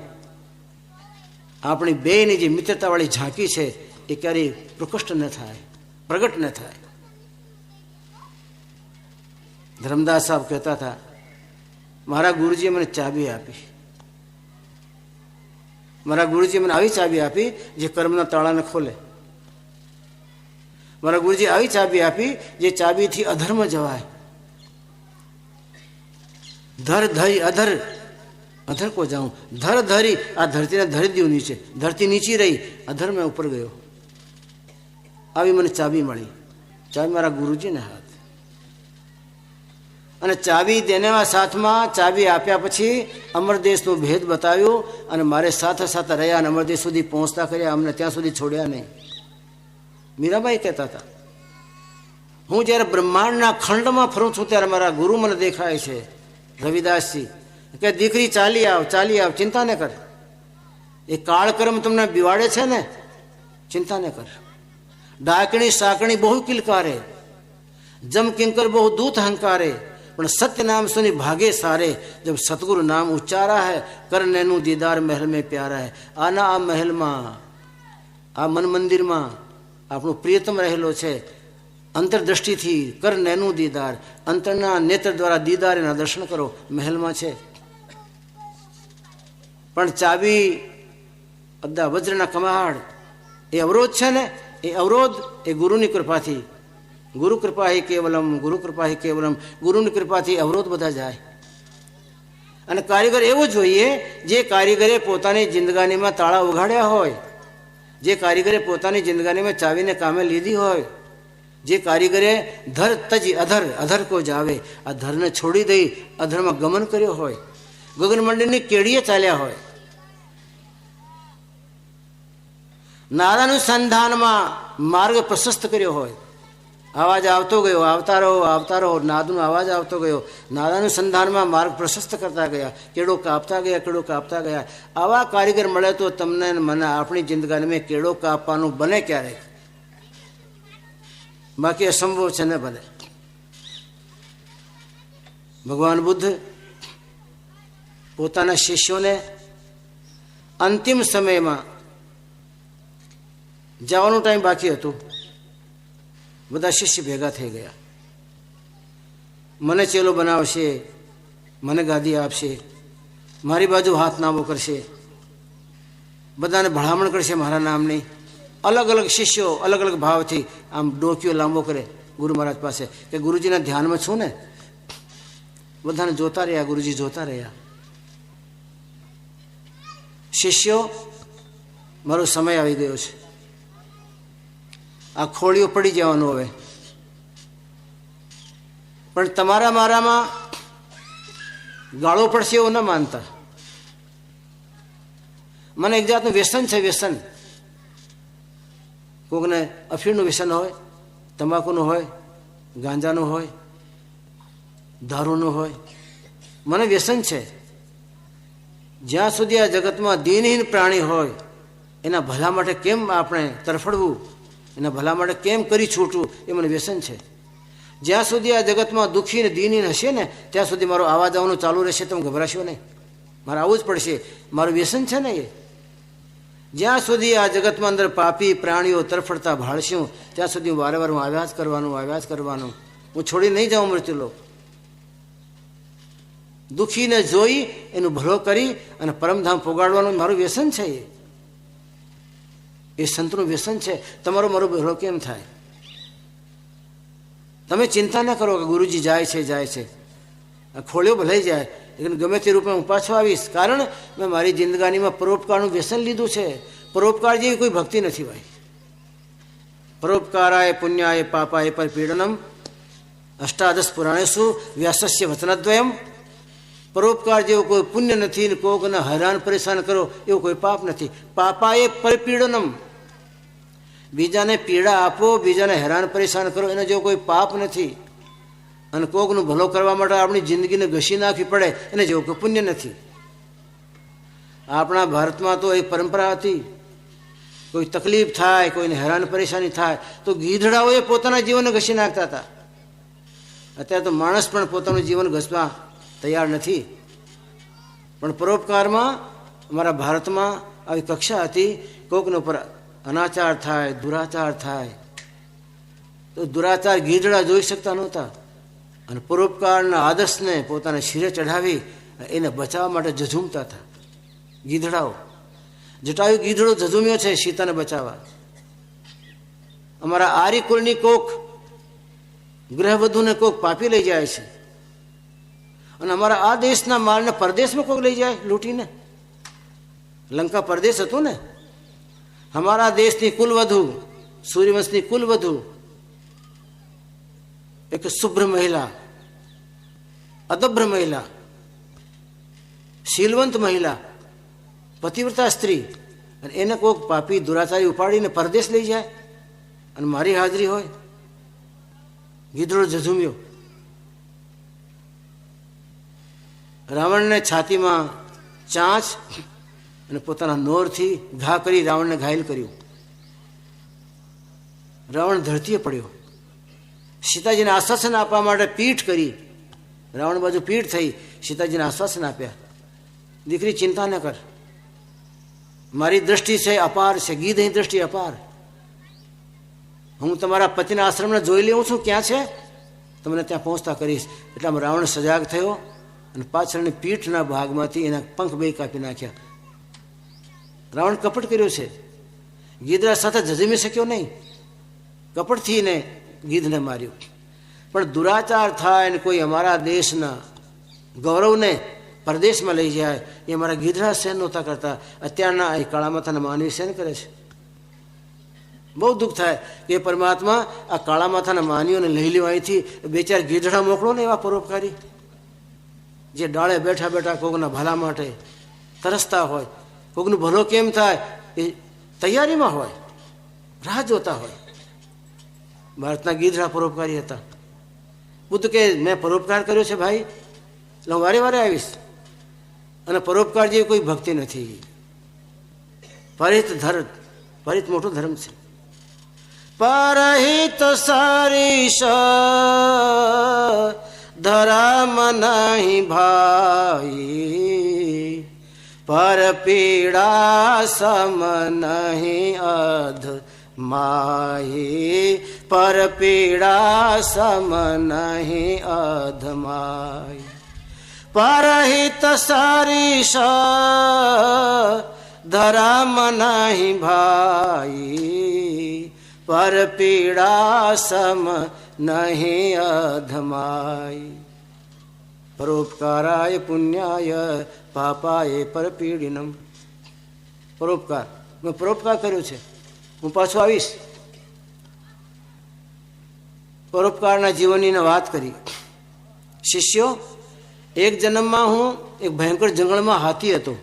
આપણી બેની જે મિત્રતાવાળી ઝાંકી છે એ ક્યારેય પ્રકટ ન થાય, પ્રગટ ન થાય. ધર્મદાસ સાહેબ કહેતા હતા, મારા ગુરુજીએ મને ચાબી આપી, મારા ગુરુજીએ મને આવી ચાબી આપી જે કર્મના તાળાને ખોલે. મારા ગુરુજી આવી ચાબી આપી જે ચાબીથી અધર્મ જવાય. ધર ધરી અધર, અધર કો જાઉં, ધર ધરી આ ધરતીને ધરી દઉં નીચે, ધરતી નીચી રહી, અધર મેં ઉપર ગયો. આવી મને ચાબી મળી. ચાબી મારા ગુરુજીને હાથ. અને ચાબી દેનેવા સાથમાં ચાબી આપ્યા પછી અમરદેશનો ભેદ બતાવ્યો અને મારે સાથે સાથે રહ્યા અને અમરદેશ સુધી પહોંચતા કર્યા. અમને ત્યાં સુધી છોડ્યા નહીં. મીરાબાઈ કહેતા હતા, હું જ્યારે બ્રહ્માંડના ખંડમાં ફરું છું ત્યારે મારા ગુરુ મને દેખાય છે. રવિદાસજી કે દીકરી ચાલી આવ, ચાલી આવ, ચિંતા ન કર. એ કાળકર્મ તમને બિવાડે છે ને, ચિંતા ન કર. ડાકણી સાકણી બહુ કિલકારે, જમ કિંકર બહુ દૂત હંકારે, પણ સત્ય નામ સુની ભાગે સારે. જબ સતગુરુ નામ ઉચ્ચારા હૈ, કરનેનું દીદાર મહેલ મેં પ્યારા હૈ. આના આ મહેલમાં, આ મન મંદિરમાં આપણું પ્રિયતમ રહેલો છે. અંતરદ્રષ્ટિથી કર નેનું દીદાર, અંતરના નેત્ર દ્વારા દીદાર એના દર્શન કરો. મહેલમાં છે. પણ ચાબી અદ્દા વજ્રના કમાડ એ અવરોધ છે ને, એ અવરોધ એ ગુરુની કૃપાથી. ગુરુ કૃપા હી કેવલમ, ગુરુ કૃપા હી કેવલમ. ગુરુની કૃપાથી અવરોધ બધા જાય. અને કારીગર એવો જોઈએ જે કારીગરે પોતાની જિંદગાનીમાં તાળા ઉઘાડ્યા હોય, જે કારીગરે પોતાની જિંદગાનીમાં ચાવીને કામે લીધી હોય, જે કારીગરે ધર તજી અધર, અધર કો જાવે, આ ધરને છોડી દઈ અધરમાં ગમન કર્યો હોય, ગગનમંડળની કેડીએ ચાલ્યા હોય, નાદાનુસંધાનમાં માર્ગ પ્રશસ્ત કર્યો હોય. અવાજ આવતો ગયો, આવતા રહો, આવતા રહો, નાદનો અવાજ આવતો ગયો. નાદાનુસંધાનમાં માર્ગ પ્રશસ્ત કરતા ગયા, કેળો કાપતા ગયા, કેળો કાપતા ગયા. આવા કારીગર મળે તો તમને મને આપણી જિંદગીમાં કેળો કાપવાનું બને ક્યારેક. બાકી અસંભવ છે ને ભલે. ભગવાન બુદ્ધ પોતાના શિષ્યોને અંતિમ સમયમાં જવાનું ટાઈમ બાકી હતું, બધા શિષ્ય ભેગા થઈ ગયા. મને ચેલો બનાવશે, મને ગાદી આપશે, મારી બાજુ હાથ નામો કરશે, બધાને ભલામણ કરશે મારા નામની. અલગ અલગ શિષ્યો અલગ અલગ ભાવથી આમ ડોકીઓ લાંબો કરે ગુરુ મહારાજ પાસે કે ગુરુજીના ધ્યાનમાં છું ને. બધાને જોતા રહ્યા, ગુરુજી જોતા રહ્યા. શિષ્યો, મારો સમય આવી ગયો છે, આ ખોળીઓ પડી જવાનું હવે, પણ તમારા મારામાં ગાળો પડશે એવું ન માનતા. મને એક જાતનું વ્યસન છે, વ્યસન. કોકને અફીણનું વ્યસન હોય, તમાકુનું હોય, ગાંજાનું હોય, દારૂનું હોય. મને વ્યસન છે. જ્યાં સુધી આ જગતમાં દિનહીન પ્રાણી હોય એના ભલા માટે કેમ આપણે તરફડવું, એના ભલા માટે કેમ કરી છૂટવું, એ મને વ્યસન છે. જ્યાં સુધી આ જગતમાં દુઃખી ને દિનહીન હશે ને ત્યાં સુધી મારો આવા જવાનું ચાલુ રહેશે. તમે ગભરાશો નહીં, મારે આવવું જ પડશે. મારું વ્યસન છે ને એ. જ્યાં સુધી આ જગતમાં અંદર પાપી પ્રાણીઓ તરફડતા ભાળશું ત્યાં સુધી હું વારંવાર હું આવ્યા જ કરવાનું. હું છોડી નહીં જાઉં મૃત્યુલોક. દુઃખીને જોઈ એનું ભલો કરી અને પરમધામ પોગાડવાનું મારું વ્યસન છે. એ સંતનું વ્યસન છે. તમારો મારો ભલો કેમ થાય? તમે ચિંતા ન કરો કે ગુરુજી જાય છે, ખોળ્યો ભલાઈ જાય, લેकिन ગમે તે રૂપે હું પાછો આવીશ. કારણ મેં મારી જિંદગાનીમાં પરોપકારનું વ્યસન લીધું છે. પરોપકાર જેવી કોઈ ભક્તિ નથી ભાઈ. પરોપકારાય પુણ્યાય પાપાય પર પીડનમ અષ્ટાદશ પુરાણેશુ વ્યાસસ્ય વચનદ્વયમ. પરોપકાર જેવો કોઈ પુણ્ય નથી ને કોકને હેરાન પરેશાન કરો એવું કોઈ પાપ નથી. પાપાએ પરપીડનમ, બીજાને પીડા આપો, બીજાને હેરાન પરેશાન કરો, એનો જેવો કોઈ પાપ નથી. અને કોકનું ભલો કરવા માટે આપણી જિંદગીને ઘસી નાખવી પડે એને જેવું કોઈ પુણ્ય નથી. આપણા ભારતમાં તો એક પરંપરા હતી, કોઈ તકલીફ થાય, કોઈને હેરાન પરેશાની થાય તો ગીધડાઓએ પોતાના જીવનને ઘસી નાખતા હતા. અત્યારે તો માણસ પણ પોતાનું જીવન ઘસવા તૈયાર નથી. પણ પરોપકારમાં અમારા ભારતમાં આવી કક્ષા હતી. કોકને ઉપર અનાચાર થાય, દુરાચાર થાય તો દુરાચાર ગીધડા જોઈ શકતા નહોતા. અને પરોપકારના આદર્શને પોતાના શિરે ચઢાવી એને બચાવવા માટે ઝઝૂમતા હતા ગીધડાઓ. જટાયુ ગીધડો ઝઝૂમ્યો છે સીતાને બચાવવા. અમારા આર્ય કુળની કોક ગ્રહવધુને કોક પાપી લઈ જાય છે, અને અમારા આ દેશના માલને પરદેશમાં કોક લઈ જાય લૂંટીને. લંકા પરદેશ હતું ને. અમારા દેશની કુલવધુ, સૂર્યવંશની કુલવધુ, એક શુભ્ર મહિલા, અદભ્ર મહિલા, શીલવંત મહિલા, પતિવ્રતા સ્ત્રી, અને એને કોઈક પાપી દુરાચારી ઉપાડીને પરદેશ લઈ જાય અને મારી હાજરી હોય. ગીધડો ઝઝૂમ્યો. રાવણને છાતીમાં ચાંચ અને પોતાના નોરથી ઘા કરી રાવણને ઘાયલ કર્યું. રાવણ ધરતીએ પડ્યો. સીતાજીને આશ્વાસન આપવા માટે પીઠ કરી, રાવણ બાજુ પીઠ થઈ, સીતાજીને આશ્વાસન આપ્યા, દીકરી ચિંતા ન કર, મારી દ્રષ્ટિ છે અપાર છે, ગીધની દ્રષ્ટિ અપાર. હું તમારા પતિના આશ્રમને જોઈ લેવું છું ક્યાં છે, તમને ત્યાં પહોંચતા કરીશ. એટલે આમ રાવણ સજાગ થયો અને પાછળની પીઠના ભાગમાંથી એના પંખ બે કાપી નાખ્યા. રાવણ કપટ કર્યો છે, ગીધડા સાથે ઝઝમી શક્યો નહીં, કપટથી ને ગીધને માર્યું. પણ દુરાચાર થાય ને કોઈ અમારા દેશના ગૌરવને પરદેશમાં લઈ જાય એ અમારા ગીધડા સહન નહોતા કરતા. અત્યારના એ કાળા માથાના માનવી સહન કરે છે. બહુ દુઃખ થાય કે પરમાત્મા આ કાળા માથાના માનવીઓને લઈ લ્યો અહીંથી, બે ચાર ગીધડા મોકલો ને એવા પરોપકારી જે ડાળે બેઠા બેઠા કોકના ભલા માટે તરસતા હોય, કોકનું ભલો કેમ થાય એ તૈયારીમાં હોય, રાહ જોતા હોય. ભારતના ગીધડા પરોપકારી હતા. બુદ્ધ કે મેં પરોપકાર કર્યો છે ભાઈ, એટલે હું વારે વારે આવીશ. અને પરોપકાર જેવી કોઈ ભક્તિ નથી. પરિત મોટો ધર્મ છે. परहित सरिस धर्म नहीं भाई, पर पीड़ा सम नहीं अध माही, पर पीड़ा सम नहीं अध माही। परहित सरिस धर्म नहीं भाई, पर पीड़ा सम नहीं अधमाई। परोपकाराय पुण्याय पापाय परपीड़िनम। परोपकार, मैं परोपकार કર્યો છે, હું પાછો આવીશ. પરોપકારના જીવનની વાત કરી. શિષ્યો, એક જન્મમાં હું એક ભયંકર જંગલમાં હાથી હતો.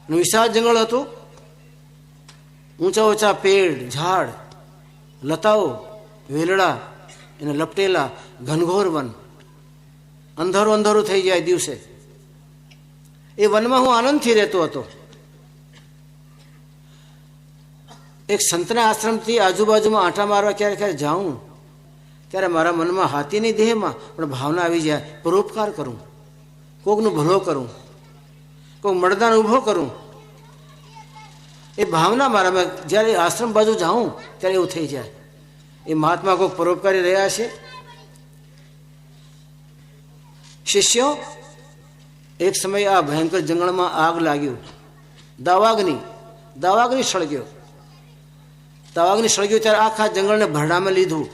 વિશાળ જંગલ હતું. ઊંચા ઊંચા પેડ, ઝાડ, લતાઓ, વેલડા એને લપટેલા ઘનઘોર વન. અંધારું અંધારું થઈ જાય દિવસે. એ વનમાં હું આનંદથી રહેતો હતો. એક સંતના આશ્રમથી આજુબાજુમાં આંટા મારવા ક્યારે ક્યારે જાઉં ત્યારે મારા મનમાં હાથીની દેહમાં પણ ભાવના આવી જાય, પરોપકાર કરું, કોકનું ભલો કરું, કોઈક મળદાન ઊભો કરું. એ ભાવના મારામાં જ્યારે આશ્રમ બાજુ જાઉં ત્યારે એવું થઈ જાય. એ મહાત્મા કોઈક પરોપકારી રહ્યા છે. શિષ્યો, એક સમયે આ ભયંકર જંગલમાં આગ લાગ્યું. દાવાગ્નિ સળગ્યો. દાવાગ્નિ સળગ્યો ત્યારે આખા જંગલને ભરડામાં લીધું.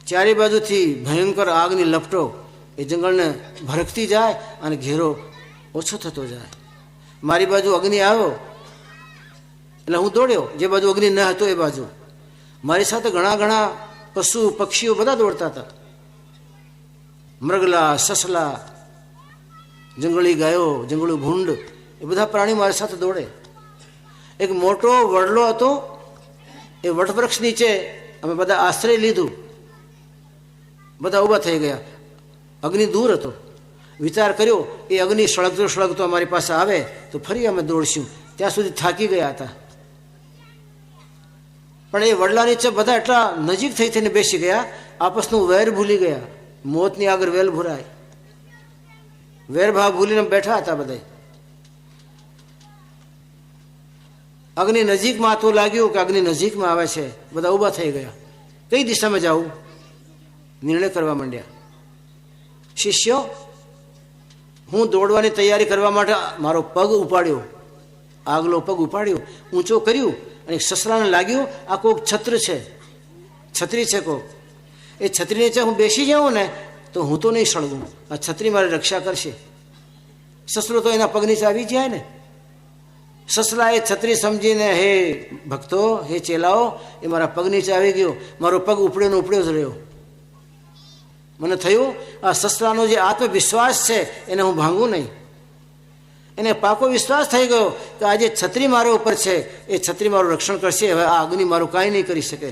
ચારે બાજુથી ભયંકર આગની લપટો એ જંગલને ભરખતી જાય અને ઘેરો ઓછો થતો જાય. મારી બાજુ અગ્નિ આવ્યો એટલે હું દોડ્યો જે બાજુ અગ્નિ ન હતો એ બાજુ. મારી સાથે ઘણા પશુ પક્ષીઓ બધા દોડતા હતા. મૃગલા, સસલા, જંગલી ગાયો, જંગલી ભૂંડ એ બધા પ્રાણીઓ મારી સાથે દોડે. એક મોટો વડલો હતો. એ વટવૃક્ષ નીચે અમે બધા આશ્રય લીધું. બધા ઊભા થઈ ગયા. અગ્નિ દૂર હતો. વિચાર કર્યો એ અગ્નિ સળગતો અમારી પાસે આવે તો ફરી અમે દોડશું. ત્યાં સુધી થાકી ગયા હતા. પણ એ વડલા નીચે બધા એટલા નજીક થઈને બેસી ગયા, આપસનું વેર ભૂલી ગયા. મોતની આગળ વેલ ભૂરાય. વેરભાવ ભૂલીને બેઠા હતા બધા. અગ્નિ નજીકમાં તો લાગ્યું કે અગ્નિ નજીકમાં આવે છે. બધા ઊભા થઈ ગયા. કઈ દિશામાં જવું નિર્ણય કરવા માંડ્યા. શિષ્યો, હું દોડવાની તૈયારી કરવા માટે મારો પગ ઉપાડ્યો, આગલો પગ ઉપાડ્યો, ઊંચો કર્યું અને સસલાને લાગ્યું આ કોઈક છત્રી છે કોક. એ છત્રી નીચે હું બેસી જાઉં ને તો હું તો નહીં સળગું. આ છત્રી મારી રક્ષા કરશે. સસલો તો એના પગ નીચે આવી જાય ને. સસલા એ છત્રી સમજીને હે ભક્તો, હે ચેલાઓ, એ મારા પગ નીચે આવી ગયો. મારો પગ ઉપડ્યો જ રહ્યો. મને થયું આ સસલાનો જે આત્મવિશ્વાસ છે એને હું ભાંગું નહીં. એને પાકો વિશ્વાસ થઈ ગયો કે આ જે છત્રી મારા ઉપર છે એ છત્રી મારું રક્ષણ કરશે. હવે આ અગ્નિ મારું કાંઈ નહીં કરી શકે.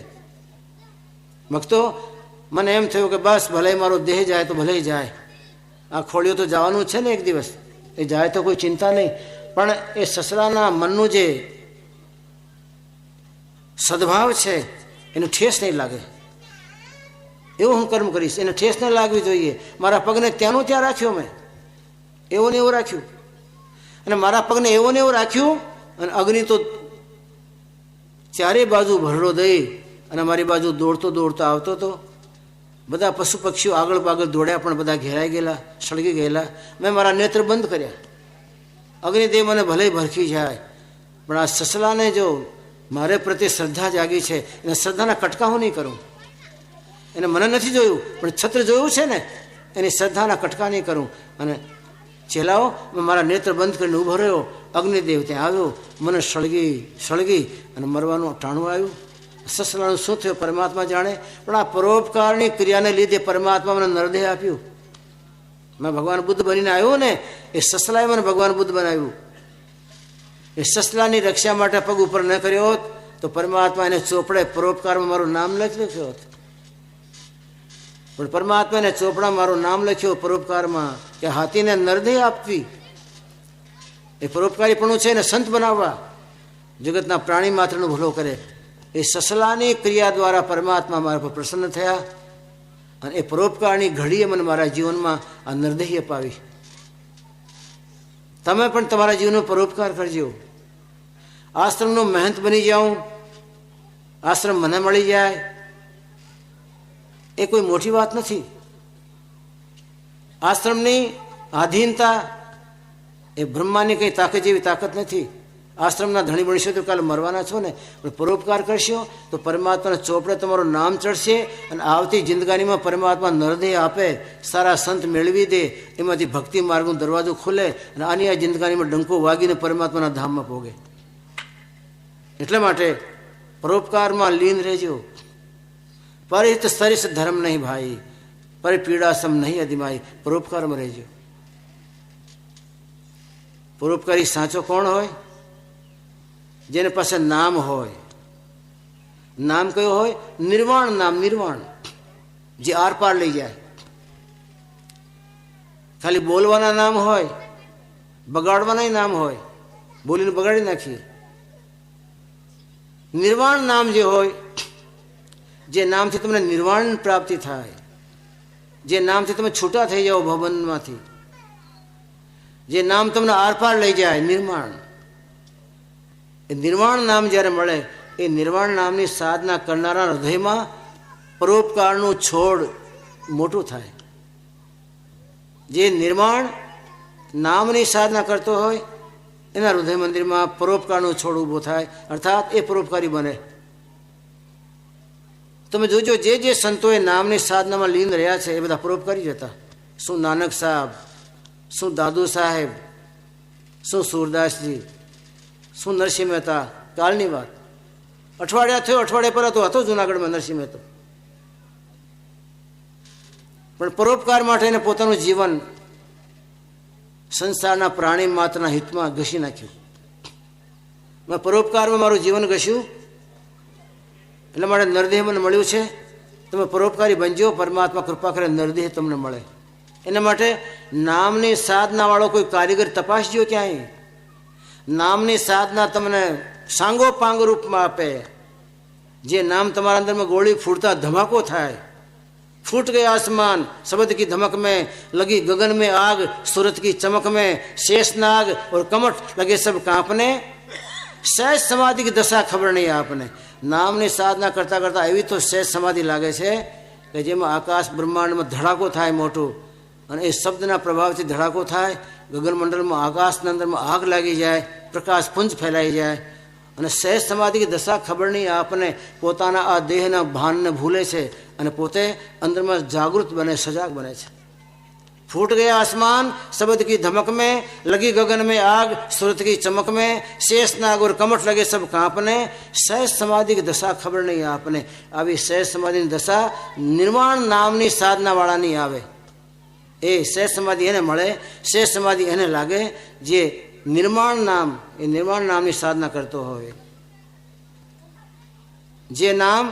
ભક્તો, મને એમ થયું કે બસ ભલે મારો દેહ જાય તો ભલે જાય. આ ખોળિયો તો જવાનું છે ને એક દિવસ. એ જાય તો કોઈ ચિંતા નહીં. પણ એ સસલાના મનનું જે સદભાવ છે એનું ઠેસ નહીં લાગે. એવું હું કર્મ કરીશ. એને ઠેસ ન લાગવી જોઈએ. મારા પગને ત્યાંનું ત્યાં રાખ્યો મેં. એવું ને એવું રાખ્યું. અને મારા પગને એવું ને એવું રાખ્યું. અને અગ્નિ તો ચારે બાજુ ભરડો દઈ અને મારી બાજુ દોડતો આવતો હતો. બધા પશુ પક્ષીઓ આગળ પાગળ દોડ્યા પણ બધા ઘેરાઈ ગયેલા, સળગી ગયેલા. મેં મારા નેત્ર બંધ કર્યા. અગ્નિદેવ મને ભલે ભરખી જાય પણ આ સસલાને જો મારે પ્રત્યે શ્રદ્ધા જાગી છે એને શ્રદ્ધાના કટકા હું નહીં કરું. એને મને નથી જોયું પણ છત્ર જોયું છે ને, એની શ્રદ્ધાના કટકા નહીં કરું. અને ચેલાઓ, મેં મારા નેત્ર બંધ કરીને ઊભો રહ્યો. અગ્નિદેવ ત્યાં આવ્યો. મને સળગી અને મરવાનું ટાણું આવ્યું. સસલાનું શું થયું પરમાત્મા જાણે. પણ આ પરોપકારની ક્રિયાને લીધે પરમાત્મા મને નરદેહ આપ્યું. મેં ભગવાન બુદ્ધ બનીને આવ્યો ને, એ સસલાએ મને ભગવાન બુદ્ધ બનાવ્યું. એ સસલાની રક્ષા માટે પગ ઉપર ન કર્યો હોત તો પરમાત્મા એને ચોપડે પરોપકારમાં મારું નામ લખ્યું હોત. પણ પરમાત્મા એને ચોપડા મારું નામ લખ્યું પરોપકારમાં કે હાથીને નરદેહ આપવી. એ પરોપકારીપણું છે એને સંત બનાવવા. જગતના પ્રાણી માત્રનો ભલો કરે. એ સસલાની ક્રિયા દ્વારા પરમાત્મા મારા પર પ્રસન્ન થયા અને એ પરોપકારની ઘડીએ મને મારા જીવનમાં આ નિર્દય અપાવી. તમે પણ તમારા જીવનનો પરોપકાર કરજો. આશ્રમનો મહંત બની જાઉં, આશ્રમ મને મળી જાય, એ કોઈ મોટી વાત નથી. આશ્રમની આધીનતા એ બ્રહ્માની કંઈ તાકાત જેવી તાકાત નથી. આશ્રમના ધણી બનશો તો કાલે મરવાના છો ને, પણ પરોપકાર કરશો તો પરમાત્માના ચોપડે તમારું નામ ચડશે અને આવતી જિંદગાનીમાં પરમાત્મા નરદેહ આપે, સારા સંત મેળવી દે, એમાંથી ભક્તિ માર્ગનો દરવાજો ખુલે અને આની આ જિંદગાનીમાં ડંકો વાગીને પરમાત્માના ધામમાં પોગે. એટલા માટે પરોપકારમાં લીન રહેજો. પરિત સરિસ ધર્મ નહીં ભાઈ, પર પીડાસમ નહીં અધિમાઈ. પરોપકારમાં રહેજો. પરોપકારી સાચો કોણ હોય? જેને પાસે નામ હોય. નામ કયું હોય? નિર્વાણ નામ. નિર્વાણ, જે આર પાર લઈ જાય. ખાલી બોલવાના નામ હોય, બગાડવાના નામ હોય, બોલીને બગાડી નાખીએ. નિર્વાણ નામ જે હોય, જે નામથી તમને નિર્વાણ પ્રાપ્તિ થાય, જે નામથી તમે છૂટા થઈ જાઓ ભવનમાંથી, જે નામ તમને આરપાર લઈ જાય, નિર્વાણ. એ નિર્વાણ નામ જ્યારે મળે, એ નિર્વાણ નામની સાધના કરનારા હૃદયમાં પરોપકારનું છોડ મોટું થાય. જે નિર્વાણ નામની સાધના કરતો હોય એના હૃદય મંદિરમાં પરોપકારનો છોડ ઊભો થાય, અર્થાત એ પરોપકારી બને. તમે જોજો, જે જે સંતોએ નામની સાધનામાં લીન રહ્યા છે એ બધા પરોપકારી જ હતા. શું નાનક સાહેબ, શું દાદુ સાહેબ, શું સુરદાસજી, શું નરસિંહ મહેતા. કાલની વાત, અઠવાડિયા થયો, અઠવાડિયા પર હતો જુનાગઢમાં નરસિંહ મહેતા. પણ પરોપકાર માટે એને પોતાનું જીવન સંસારના પ્રાણી માત્રના હિતમાં ઘસી નાખ્યું. મેં પરોપકારમાં મારું જીવન ઘસ્યું, એટલે માટે નરદેહ મને મળ્યું છે. તમે પરોપકારી બનજો, પરમાત્મા કૃપા કરે નરદેહ તમને મળે. એના માટે નામની સાધના વાળો કોઈ કારીગર તપાસજો ક્યાંય. નામની સાધના તમને સાંગો પાંગ રૂપમાં આપે. જે નામ તમારા અંદરમાં ગોળી ફૂટતા ધમાકો થાય. फूट गए आसमान शब्द की धमक में, लगी गगन में आग सूरत की चमक में, शेष नाग और कमट लगे सब कांपने, सहज समाधि की दशा खबर नहीं आपने. नामની સાધના કરતા કરતા એવી તો સહેજ સમાધિ લાગે છે કે જેમાં આકાશ બ્રહ્માંડમાં ધડાકો થાય મોટો, અને એ શબ્દના પ્રભાવથી ધડાકો થાય. ગગનમંડળમાં આકાશના અંદરમાં આગ લાગી જાય, પ્રકાશ પુંજ ફેલાઈ જાય, અને સહેજ સમાધિ की દશા ખબર નહીં આપને. પોતાના આ દેહના ભાનને ભૂલે છે અને પોતે અંદરમાં જાગૃત બને, સજાગ બને છે. फूट गया आसमान शब्द की धमक में, लगी गगन में आग सूरत की चमक में, शेष नाग और कमट लगे सब कांपने, सहज समाधि की दशा खबर नहीं आपने. આવી સહેજ સમાધિની દશા નિર્વાણ નામની સાધના વાળાની આવે. એ સહેજ સમાધિ એને મળે, સહેજ સમાધિ એને લાગે જે નિર્માણ નામ, એ નિર્માણ નામની સાધના કરતો હોય. જે નામ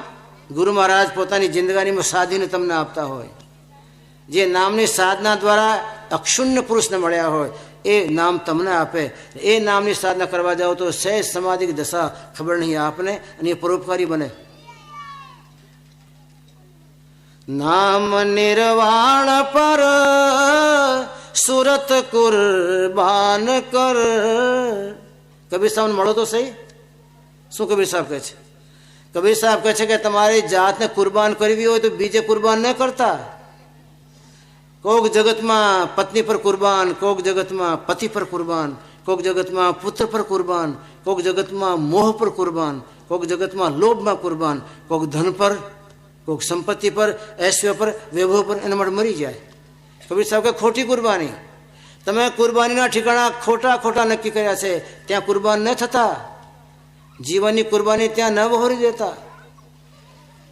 ગુરુ મહારાજ પોતાની જિંદગાનીમાં સાધીને તમને આપતા હોય, જે નામની સાધના દ્વારા અક્ષુણ્ય પુરુષને મળ્યા હોય, એ નામ તમને આપે. એ નામની સાધના કરવા જાઓ તો સહેજ સમાધિ દશા ખબર નહીં આપને, અને એ પરોપકારી બને. નામ નિર્વાણ પર સુરત કુરબાન કર. કબીર સાહેબ મળો તો સહી. શું કબીર સાહેબ કહે છે? કબીર સાહેબ કહે છે કે તમારી જાતને કુરબાન કરવી હોય તો બીજે કુરબાન ન કરતા. કોક જગતમાં પત્ની પર કુરબાન, કોક જગતમાં પતિ પર કુરબાન, કોક જગતમાં પુત્ર પર કુરબાન, કોક જગતમાં મોહ પર કુરબાન, કોક જગતમાં લોભમાં કુરબાન, કોક ધન પર, કોક સંપત્તિ પર, ઐશ્વર્ય પર, વૈભવ પર, એના માટે મરી જાય. કબીર સાહેબ કે ખોટી કુરબાની. તમે કુરબાનીના ઠેકાણા ખોટા ખોટા નક્કી કર્યા છે, ત્યાં કુરબાન ન થતા. જીવનની કુરબાની ત્યાં ન વહોરી દેતા.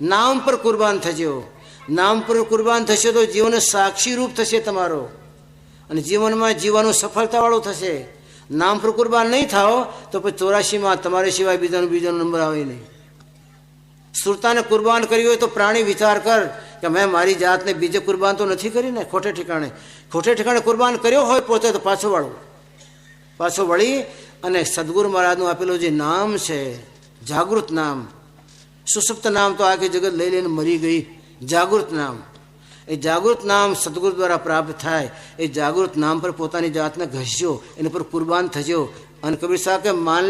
નામ પર કુરબાન થજો. નામ પર કુરબાન થશે તો જીવન સાક્ષી રૂપ થશે તમારો, અને જીવનમાં જીવવાનું સફળતાવાળું થશે. નામ પર કુરબાન નહીં થાઓ તો પછી 84માં તમારે સિવાય બીજાનો નંબર આવે નહીં. સુરતાને કુરબાન કરી હોય તો પ્રાણી વિચાર કર કે મેં મારી જાતને બીજે કુરબાન તો નથી કરી ને. ખોટે ઠેકાણે કુરબાન કર્યો હોય પોતે તો પાછો વળી અને સદગુરુ મહારાજનું આપેલું જે નામ છે જાગૃત નામ, સુષુપ્ત નામ તો આખી જગત લઈ લઈને મરી ગઈ, જાગૃત નામ, એ જાગૃત નામ સદગુરુ દ્વારા પ્રાપ્ત થાય. એ જાગૃત નામ પર પોતાની જાતને ઘસજો, એની પર કુરબાન થજો. અને કબીર સાહેબ કે માન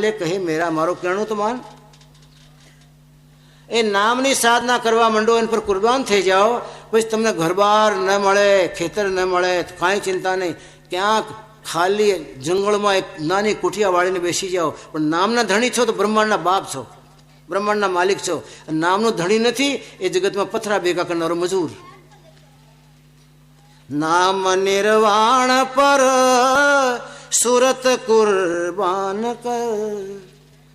લે કહે મેરા, મારો કહેણું તો માન. એ નામની સાધના કરવા માંડો, એની પર કુરબાન થઈ જાઓ. પછી તમને ઘરબાર ન મળે, ખેતર ન મળે, કાંઈ ચિંતા નહીં. ક્યાંક ખાલી જંગલમાં એક નાની કુઠિયા વાળીને બેસી જાઓ, પણ નામના ધણી છો તો બ્રહ્માંડના બાપ છો, બ્રહ્માંડના માલિક છો. નામનું ધણી નથી એ જગતમાં પથરા ભેગા કરનારો મજૂર. નામ નિર્વાણ પર સુરત કુરબાન કર.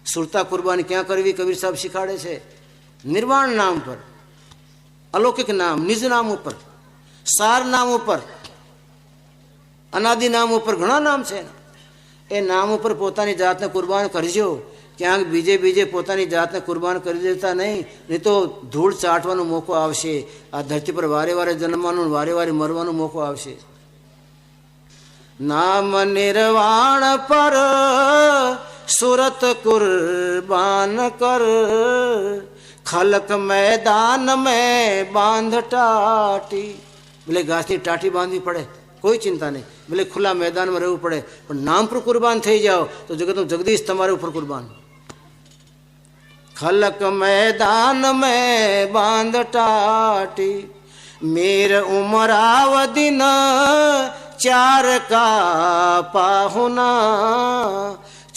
સુરતા કુરબાની ક્યાં કરવી કબીર સાહેબ શીખાડે છે. નિર્વાણ નામ પર, અલૌકિક નામ, નિજ નામ ઉપર, સાર નામ ઉપર, અનાદિ નામ ઉપર, ઘણા નામ છે. એ નામ ઉપર પોતાની જાતને કુરબાન કરજો. ક્યાંક બીજે પોતાની જાતને કુરબાન કરી દેતા નહીં તો ધૂળ ચાટવાનો મોકો આવશે. આ ધરતી પર વારે વારે જન્મવાનું, વારે વારે મરવાનો મોકો આવશે. નામ નિર્વાણ પર સુરત કુરબાન કર, ખલક મેદાન મેં બાંધ ટાટી. ભલે ઘાસની ટાટી બાંધવી પડે, કોઈ ચિંતા નહીં. ભલે ખુલ્લા મેદાનમાં રહેવું પડે, પણ નામ પર કુરબાન થઈ જાઓ તો જગતનું જગદીશ તમારા ઉપર કુરબાન. ખલક મેદાન મેં બાંધ ટાટી, મીર ઉમરાવદિન ચાર કા પાहुना,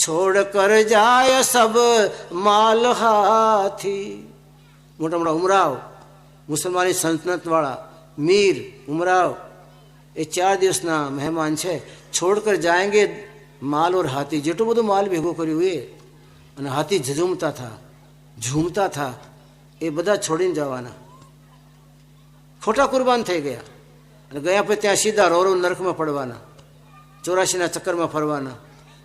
છોડ કર જાય સબ માલ હાથી. મોટા મોટા ઉમરાવ, મુસલમાની સલ્તનત વાળા મીર ઉમરાવ, એ 4 દિવસના મહેમાન છે. છોડ કર જાયંગે માલ ઓર હાથી. જેટલું બધું માલ ભેગો કર્યું એ, અને હાથી ઝૂમતા થા, એ બધા છોડીને જવાના. ખોટા કુરબાન થઈ ગયા. અને ગયા પછી ત્યાં સીધા રોરો નરકમાં પડવાના, 84ના ચક્કરમાં ફરવાના,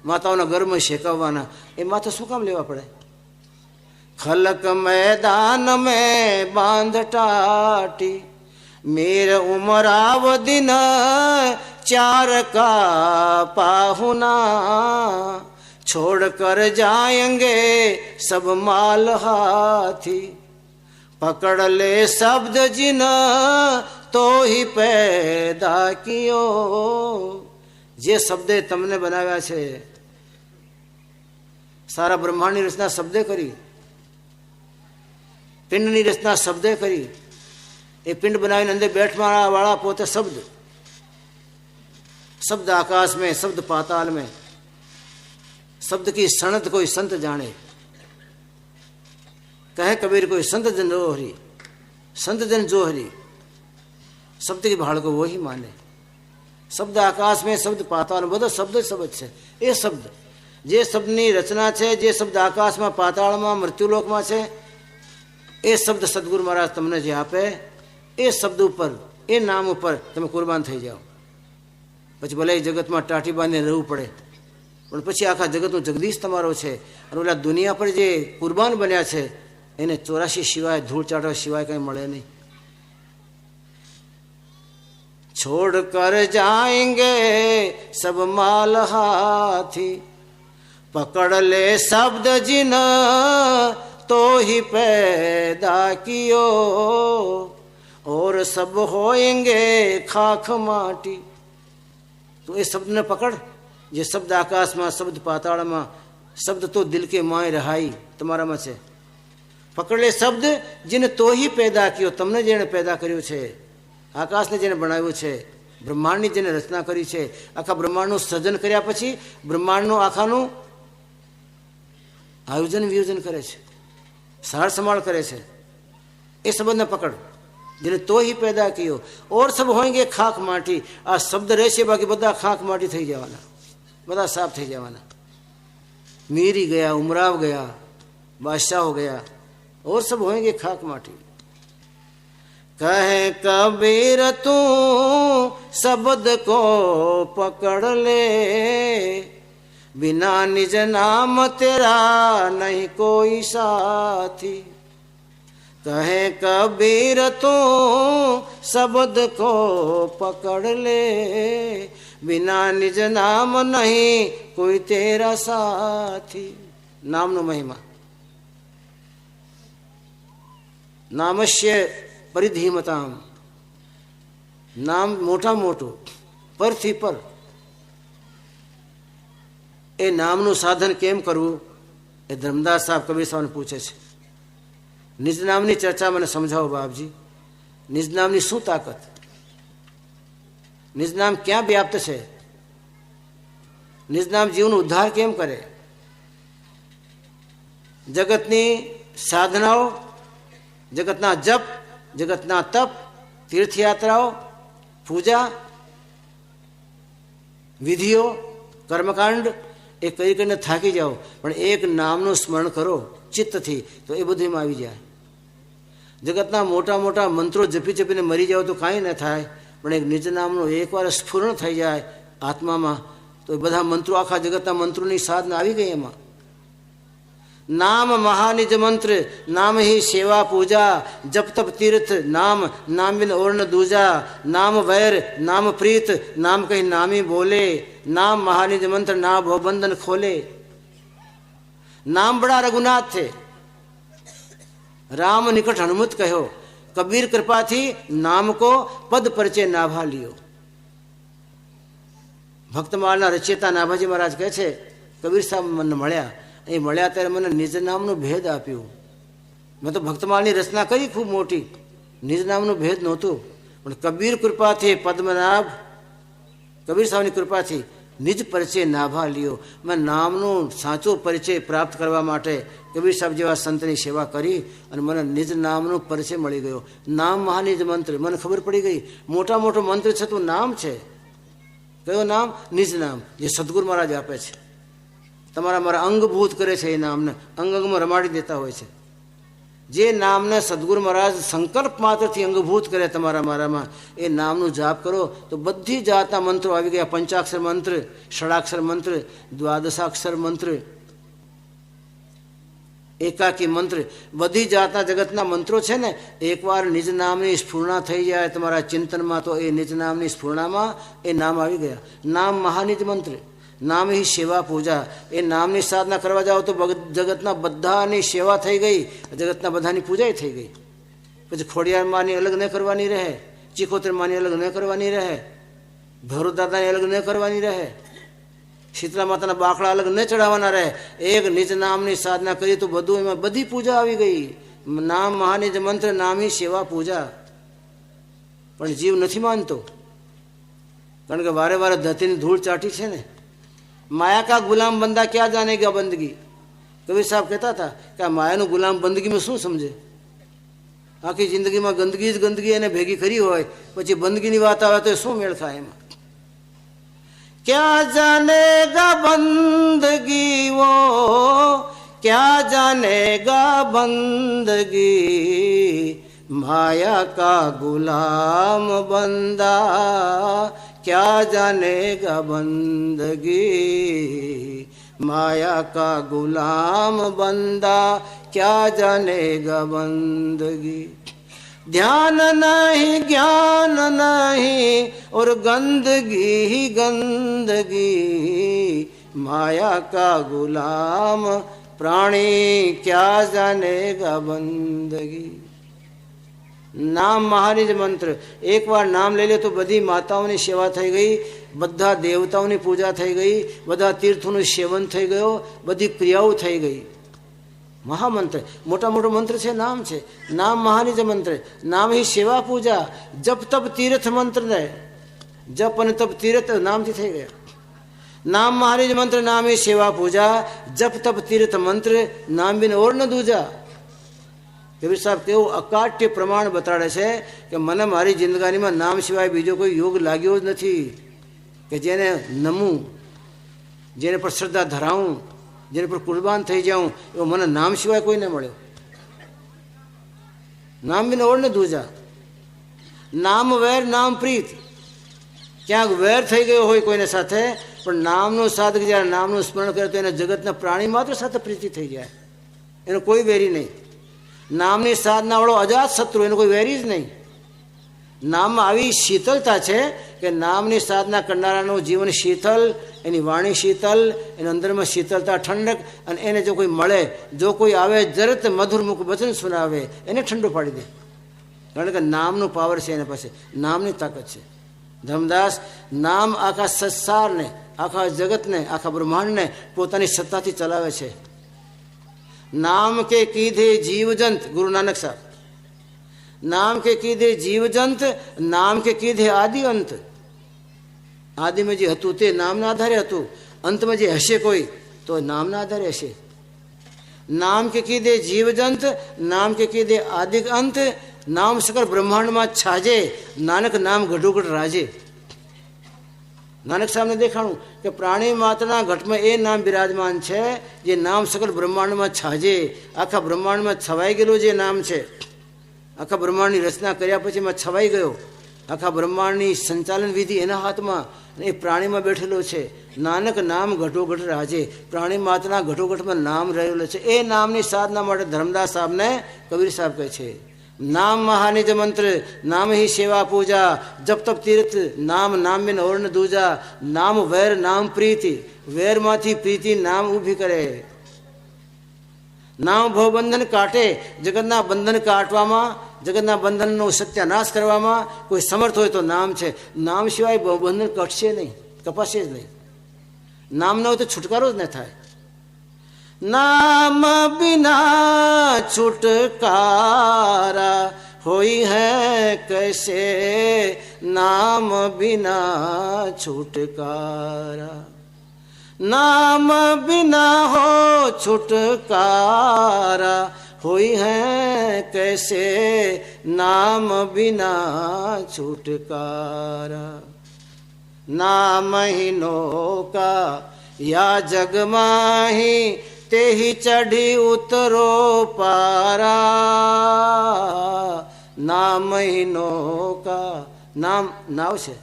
માતાઓના ગર્ભમાં શેકાવવાના. એ માથે શું કામ લેવા પડે? ખલક મેદાન મેં બાંધ ટાટી, મેર ઉમરાવદિન ચાર કા પાहुना, છોડ કર જાયંગે સબ માલ હાથી, પકડ લે શબ્દ જીન તો હી પેદા કિયો. જે શબ્દે તમને બનાવ્યા છે, સારા બ્રહ્માંડની રચના શબ્દે કરી, પિંડની રચના શબ્દે કરી. એ પિંડ બનાવીને અંદર બેઠવા વાળા પોતે શબ્દ. शब्द आकाश में, शब्द पाताल में, शब्द की सनत कोई संत जाने. कहे कबीर कोई संत जन जोहरी, संत जन जोहरी. शब्द की भाड़ को वो ही माने. शब्द आकाश में, शब्द पाताल में, બધા શબ્દ શબ્દ છે. એ શબ્દ, જે શબ્દની રચના છે, જે શબ્દ આકાશમાં, પાતાળમાં, મૃત્યુલોકમાં છે, એ શબ્દ સદગુરુ મહારાજ તમને જે આપે, એ શબ્દ ઉપર, એ નામ ઉપર તમે કુરબાન થઈ જાઓ. પછી ભલે જગતમાં ટાટી બાંધીને રહેવું પડે, પણ પછી આખા જગતનો જગદીશ તમારો છે. અને ઓલા દુનિયા પર જે કુરબાન બન્યા છે એને 84 સિવાય, ધૂળ ચાટવા સિવાય કંઈ મળે નહીં. છોડ કર જાયંગે સબ માલ હાથી, પકડ લે શબ્દ જીન તો હી પેદા કિયો, ઓર સબ હોયંગે ખાખ માટી. તો એ શબ્દને પકડ, જે શબ્દ આકાશમાં, શબ્દ પાતાળમાં, શબ્દ તો દિલ કે માય રહાઈ તમારામાં છે. પકડ લે શબ્દ જેને તો હી પેદા કર્યો, તમને જેને પેદા કર્યું છે, આકાશને જેને બનાવ્યું છે, બ્રહ્માંડની જેને રચના કરી છે, આખા બ્રહ્માંડનું સર્જન કર્યા પછી બ્રહ્માંડનું આખાનું આયોજન વિયોજન કરે છે, સાર સંભાળ કરે છે. એ શબ્દને પકડ જેને તો હી પેદા કિયો, ઓર સબ હોયંગે ખાક માટી. આ શબ્દ રહેશે, બાકી બધા ખાક માટી થઈ જવાના, બધા સાફ થઈ જવાના. મીરી ગયા, ઉમરાવ ગયા, બાદશાહ ગયા, और सब होंगे खाक माटी. कहे कबीर तू शब्द को पकड़ ले, बिना निज नाम तेरा नहीं कोई साथी. कहे कबीर तू शब्द को पकड़ ले, बिना निज नाम नहीं कोई तेरा साथी। नामनो महिमा। नामस्य परिधीमताम। नाम मोटा मोटो परथी पर। ए नामનું સાધન કેમ કરવું એ ધર્મદાસ સાહેબ કબીર સાહેબને પૂછે છે। નિજ નામની ચર્ચા મને સમજાવો બાપજી। નિજ નામની શું તાકાત, નિજ નામ ક્યાં વ્યાપ્ત છે, નિજ નામ જીવનો ઉદ્ધાર કેમ કરે। જગતની સાધનાઓ, જગતના જપ, જગતના તપ, તીર્થયાત્રાઓ, પૂજા, વિધિઓ, કર્મકાંડ એ કઈ કરીને થાકી જાઓ, પણ એક નામનું સ્મરણ કરો ચિત્તથી તો એ બધું આવી જાય। જગતના મોટા મોટા મંત્રો જપી જપીને મરી જાઓ તો કાંઈ ન થાય, પણ એક નિજ નામનું એકવાર સ્ફુરણ થઈ જાય આત્મામાં તો એ બધા મંત્રો, આખા જગતના મંત્રોની સાધના આવી ગઈ એમાં। नाम महानिज मंत्र, नाम ही सेवा पूजा, जप तप तीर्थ नाम, नाम बिन और न दूजा। नाम वैर नाम प्रीत, नाम कहीं नामी बोले। नाम महानिज मंत्र ना भव बंधन खोले। नाम बड़ा रघुनाथ थे, राम निकट हनुमत कहो। कबीर कृपा थी नाम को पद परिचय नाभा लियो। भक्तमालना रचयिता नाभाजी महाराज कहे छे कबीर साहब मन मळ्या, એ મળ્યા ત્યારે મને નિજ નામનો ભેદ આપ્યો। મેં તો ભક્તમાળની રચના કરી ખૂબ મોટી, નિજ નામનો ભેદ નહોતો, પણ કબીર કૃપાથી પદ્મનાભ કબીર સાહેબની કૃપાથી નિજ પરિચય નાભા લ્યો। મેં નામનો સાચો પરિચય પ્રાપ્ત કરવા માટે કબીર સાહેબ જેવા સંતની સેવા કરી અને મને નિજ નામનો પરિચય મળી ગયો। નામ મહાનિજ મંત્ર મને ખબર પડી ગઈ, મોટા મોટો મંત્ર છે તો નામ છે। કયો નામ? નિજ નામ, જે સદગુરુ મહારાજ આપે છે। તમારા મારા અંગભૂત કરે છે, એ નામને અંગ અંગમાં રમાડી દેતા હોય છે। જે નામને સદગુરુ મહારાજ સંકલ્પ માત્રથી અંગભૂત કરે તમારા મારામાં, એ નામનું જાપ કરો તો બધી જાતના મંત્રો આવી ગયા। પંચાક્ષર મંત્ર, ષડાક્ષર મંત્ર, દ્વાદશાક્ષર મંત્ર, એકાકી મંત્ર, બધી જાતના જગતના મંત્રો છે ને, એકવાર નિજ નામની સ્ફૂર્ણા થઈ જાય તમારા ચિંતનમાં તો એ નિજ નામની સ્ફૂર્ણામાં એ નામ આવી ગયા। નામ મહાનિજ મંત્ર, નામ ही સેવા પૂજા। એ નામની સાધના કરવા જાઓ તો જગતના બધાની સેવા થઈ ગઈ, જગતના બધાની પૂજા થઈ ગઈ। પછી ખોડિયાર માની અલગ ન કરવાની રહે, ચીખોતર માની અલગ ન કરવાની રહે, ભૈરવ દાદાની અલગ ન કરવાની રહે, શીતળા માતાના બાકડા અલગ ન ચડાવવાના રહે। એક નિજ નામની સાધના કરી તો બધું એમાં બધી પૂજા આવી ગઈ। નામ મહાનિજ મંત્ર, નામ ही સેવા પૂજા। પણ જીવ નથી માનતો, કારણ કે વારે વારે ધરતીની ધૂળ ચાટી છે ને। माया का गुलाम बंदा क्या जानेगा बंदगी। कबीर साहब कहता था कि मायाનું ગુલામ બંદગીમાં શું સમજે। આખી જિંદગીમાં ગંદકી જ ગંદકી એને ભેગી કરી હોય, પછી બંદગીની વાત આવે તો શું મેળ થાય એમાં। क्या जानेगा बंदगी वो, क्या जानेगा बंदगी, माया का गुलाम बंदा क्या जानेगा बंदगी। माया का गुलाम बंदा क्या जानेगा बंदगी। ध्यान नहीं ज्ञान नहीं और गंदगी ही गंदगी। माया का गुलाम प्राणी क्या जानेगा बंदगी। नाम महानिज मंत्र, एक बार नाम ले ले तो बधी माताओं सेवा थई गई, बधा देवताओं पूजा थई गई, बधा तीर्थों सेवन थई गयो, बधी क्रियाओं थई गई। महामंत्र मोटा मोटो मंत्र है, नाम है। नाम महानिज मंत्र, नाम ही सेवा पूजा। जप तप तीर्थ मंत्र ने, जप और तप तीर्थ नाम थी थई गया। नाम महानिज मंत्र, नाम ही सेवा पूजा। जप तप तीर्थ मंत्र, नाम बिन और न दूजा। कबीर साहब केवू अकाट्य प्रमाण बताड़े छे कि मने मारी जिंदगानी में नाम सिवाय बीजो कोई योग लाग्यो ज नथी कि जेने नमूं, जेने पर श्रद्धा धराऊं, जेने पर कुर्बान थई जाऊं, एवो मने नाम सिवाय कोई न मळ्यो। नाम बिन और न दूजा। नाम वैर नाम प्रीत, क्या वैर थई गयो होय कोईने साथे, पण नामनो साधक ज्यारे नामनो स्मरण करे तो एने जगतना प्राणी मात्र साथे प्रीति थई जाय, एनो कोई वेरी नहीं। नामनी साधना वाळो अजात शत्रु, एनो कोई वेरी ज नहीं। नाम में आवी शीतलता है કે નામની સાધના કરનારાનું જીવન શીતલ, એની વાણી શીતલ, એની અંદરમાં શીતલતા ઠંડક, અને એને જો કોઈ મળે, જો કોઈ આવે જરત મધુર મુખ વચન સુનાવે, એને ઠંડુ પાડી દે. કારણ કે નામનું પાવર છે એના પાસે, નામની તાકાત છે. ધર્મદાસ નામ આખા સંસારને, આખા જગતને, આખા બ્રહ્માંડને પોતાની સત્તાથી ચલાવે છે. नाम के कीधे जीवजंत, गुरु नानक साहब, नाम के कीधे जीवजंत, नाम के कीधे आदि अंत. आदि में जे हतुं ते नामना आधारे हतुं, अंत में जे हशे कोई तो नामना आधारे हशे. नाम के कीधे जीवजंत, नाम के कीधे आदि अंत, नाम सकल ब्रह्मांड में छाजे, नानक नाम घटोघट राजे. नानक साहब ने देखाणु कि प्राणी मात्रा घट में ए नाम विराजमान है, जे नाम सकल ब्रह्मांड में छाजे, आखा ब्रह्मांड में छवाई गયેલું जे नाम है. आखा ब्रह्मांड की रचना कर्या पछी में छवाई गयो, आखा ब्रह्मांड की संचालन विधि एना हाथ में, ए प्राणी में बैठेलो है. नानक नाम घटोघट राजे, प्राणी मात्रा घटोघट में नाम रहेलो है. ए नामनी साधना माटे धर्मदास साहब ने कबीर साहब कहे छे, नाम महानिज मंत्र, नाम ही सेवा पूजा, जब तब तीर्थ, नाम नाम बिन और न दूजा. नाम वैर नाम प्रीति, वैर माथी प्रीति नाम उभी करे. नाम भवबंधन काटे, जगतना बंधन काटवामां, जगतना बंधननो सत्यानाश करवामां कोई समर्थ होय तो नाम छे. नाम सिवाय भवबंधन कटशे नहीं, कपाशे ज नहीं. नाम न हो तो छुटकारो ज न थाय. नाम बिना छुटकारा होई है कैसे, नाम बिना छुटकारा. नाम बिना हो छुटकारा होई है कैसे, नाम बिना छुटकारा. नाम ही नौका या जग माही, ते ही चढ़ी उतरो पारा. नाम ही नौका, नाम नाव से,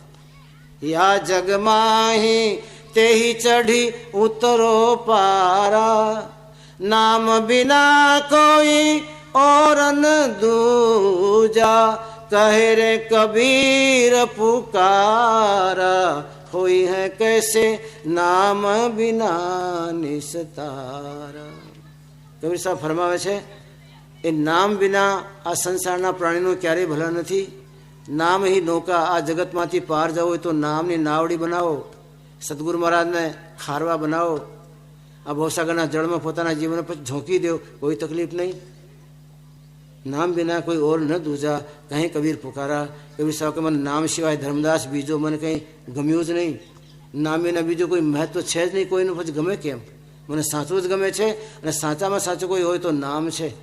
या जग माही ते ही चढ़ी उतरो पारा. नाम बिना कोई और न दूजा, कहे रे कबीर पुकारा. होई है कैसे नाम बिना निस्तारा. कबीर साहब फरमावे छे, ए नाम बिना आ संसाરના પ્રાણીનો ક્યારેય ભલા નથી. નામ ही नौका, आ જગતમાંથી પાર જવું હોય તો નામની નાવડી બનાવો, સદગુરુ મહારાજને ખારવા બનાવો, આ ભવસાગરના જળમાં પોતાના જીવન પર ઝોંકી દો, કોઈ તકલીફ નહીં. नाम बिना कोई और न दूजा, कहीं कबीर पुकारा. कबीर साहब के मन नाम सिवाय धर्मदास बीजो मन कहीं गम्યું જ નહીં. नाम बिना बीजो कोई महत्व है જ નહીં. કોઈનું પછી ગમે કેમ? મને સાચું જ ગમે છે, અને સાચામાં સાચું કોઈ હોય તો નામ છે.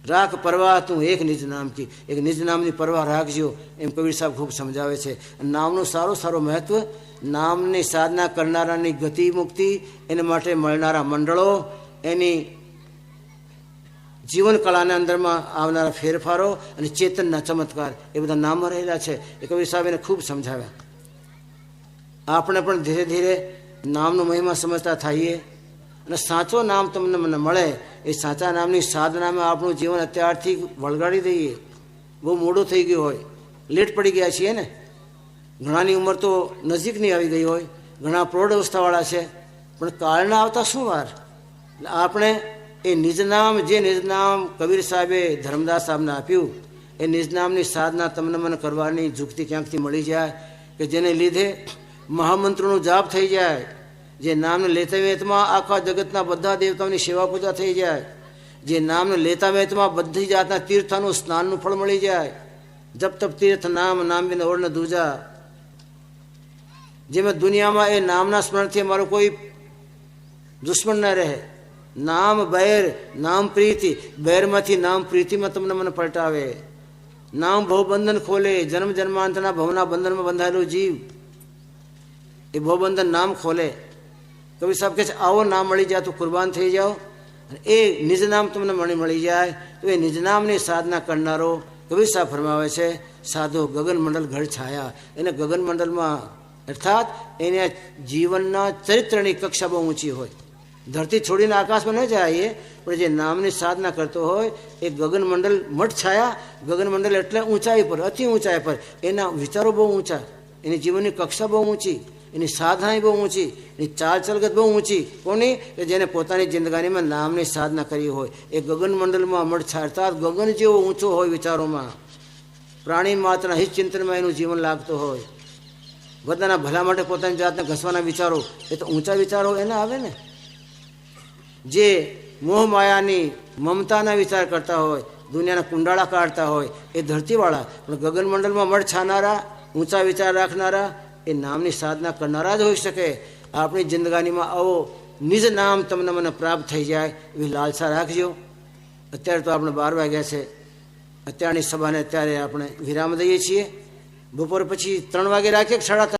રાખ પરવા તું એક નિજ નામ કી, એક નિજ નામની પરવા રાખજો, એમ કબીર સાહેબ ખૂબ સમજાવે છે. નામનું સારું સારું મહત્વ, નામની સાધના કરનારાની ગતિ મુક્તિ, એના માટે મળનારા મંડળો, એની જીવન કળાના અંદરમાં આવનારા ફેરફારો અને ચેતનના ચમત્કાર, એ બધા નામમાં રહેલા છે. એ કબીર સાહેબ એને ખૂબ સમજાવ્યા. આપણે પણ ધીરે ધીરે નામનો મહિમા સમજતા થઈએ, અને સાચો નામ તમને મને મળે, એ સાચા નામની સાધનામાં આપણું જીવન અત્યારથી વળગાડી દઈએ. બહુ મોડું થઈ ગયું હોય, લેટ પડી ગયા છીએ ને, ઘણાની ઉંમર તો નજીકની આવી ગઈ હોય, ઘણા પ્રૌઢ અવસ્થાવાળા છે, પણ કાળના આવતા શું વાર. આપણે એ નિજનામ, જે નિજનામ કબીર સાહેબે ધર્મદાસ સાહેબને આપ્યું, એ નિજનામની સાધના તમને મને કરવાની ઝુકતી ક્યાંકથી મળી જાય, કે જેને લીધે મહામંત્રનો જાપ થઈ જાય, જે નામને લેતા વેતમાં આખા જગતના બધા દેવતાઓની સેવા પૂજા થઈ જાય, જે નામને લેતા વેતમાં બધી જાતના તીર્થનું સ્નાનનું ફળ મળી જાય. જપ તપ તીર્થ નામ, નામ બિન ઓર ન દૂજા. જેમાં દુનિયામાં એ નામના સ્મરણથી અમારો કોઈ દુશ્મન ન રહે. નામ बैर, नाम प्रीति, बैरમાંથી નામ પ્રીતિમાં તમને મને પલટાવે. નામ ભવબંધન ખોલે, જન્મ જન્માંતરના ભવના બંધનમાં બંધાયેલો જીવ, એ ભવબંધન નામ ખોલે. કબીર સાહેબ કહે છે, આવો નામ મળી જાય તો કુરબાન થઈ જાઓ. એ નિજ નામ તમને મળી જાય તો એ નિજ નામની સાધના કરનારો, કબીર સાહેબ ફરમાવે છે, સાધો ગગન મંડળ ઘર છાયા. એને ગગન મંડળમાં, અર્થાત એને જીવનના ચરિત્રની કક્ષા બહુ ઊંચી હોય. ધરતી છોડીને આકાશમાં ન જઈએ, પણ જે નામની સાધના કરતો હોય એ ગગનમંડળ મઠ છાયા, ગગનમંડળ એટલે ઊંચાઈ પર, અતિ ઊંચાઈ પર, એના વિચારો બહુ ઊંચા, એની જીવનની કક્ષા બહુ ઊંચી, એની સાધના બહુ ઊંચી, એની ચાલ ચલગત બહુ ઊંચી. કોની? કે જેને પોતાની જિંદગાનીમાં નામની સાધના કરી હોય એ ગગનમંડળમાં મઠ છાય, અર્થાત ગગન જેવો ઊંચો હોય વિચારોમાં, પ્રાણી માત્રના હિત ચિંતનમાં એનું જીવન લાગતું હોય. બધાના ભલા માટે પોતાની જાતને ઘસવાના વિચારો એ તો ઊંચા વિચારો એના આવે ને. જે મોહ માયાની મમતાના વિચાર કરતા હોય, દુનિયાના કુંડાળા કાઢતા હોય એ ધરતીવાળા, પણ ગગનમંડળમાં મળ છાનારા, ઊંચા વિચાર રાખનારા એ નામની સાધના કરનારા જ હોઈ શકે. આપણી જિંદગાનીમાં આવો નિજ નામ તમને મને પ્રાપ્ત થઈ જાય એવી લાલસા રાખજો. અત્યારે તો આપણે 12 વાગ્યા છે, અત્યારની સભાને અત્યારે આપણે વિરામ દઈએ છીએ. બપોર પછી 3 વાગે રાખીએ કે 3:30?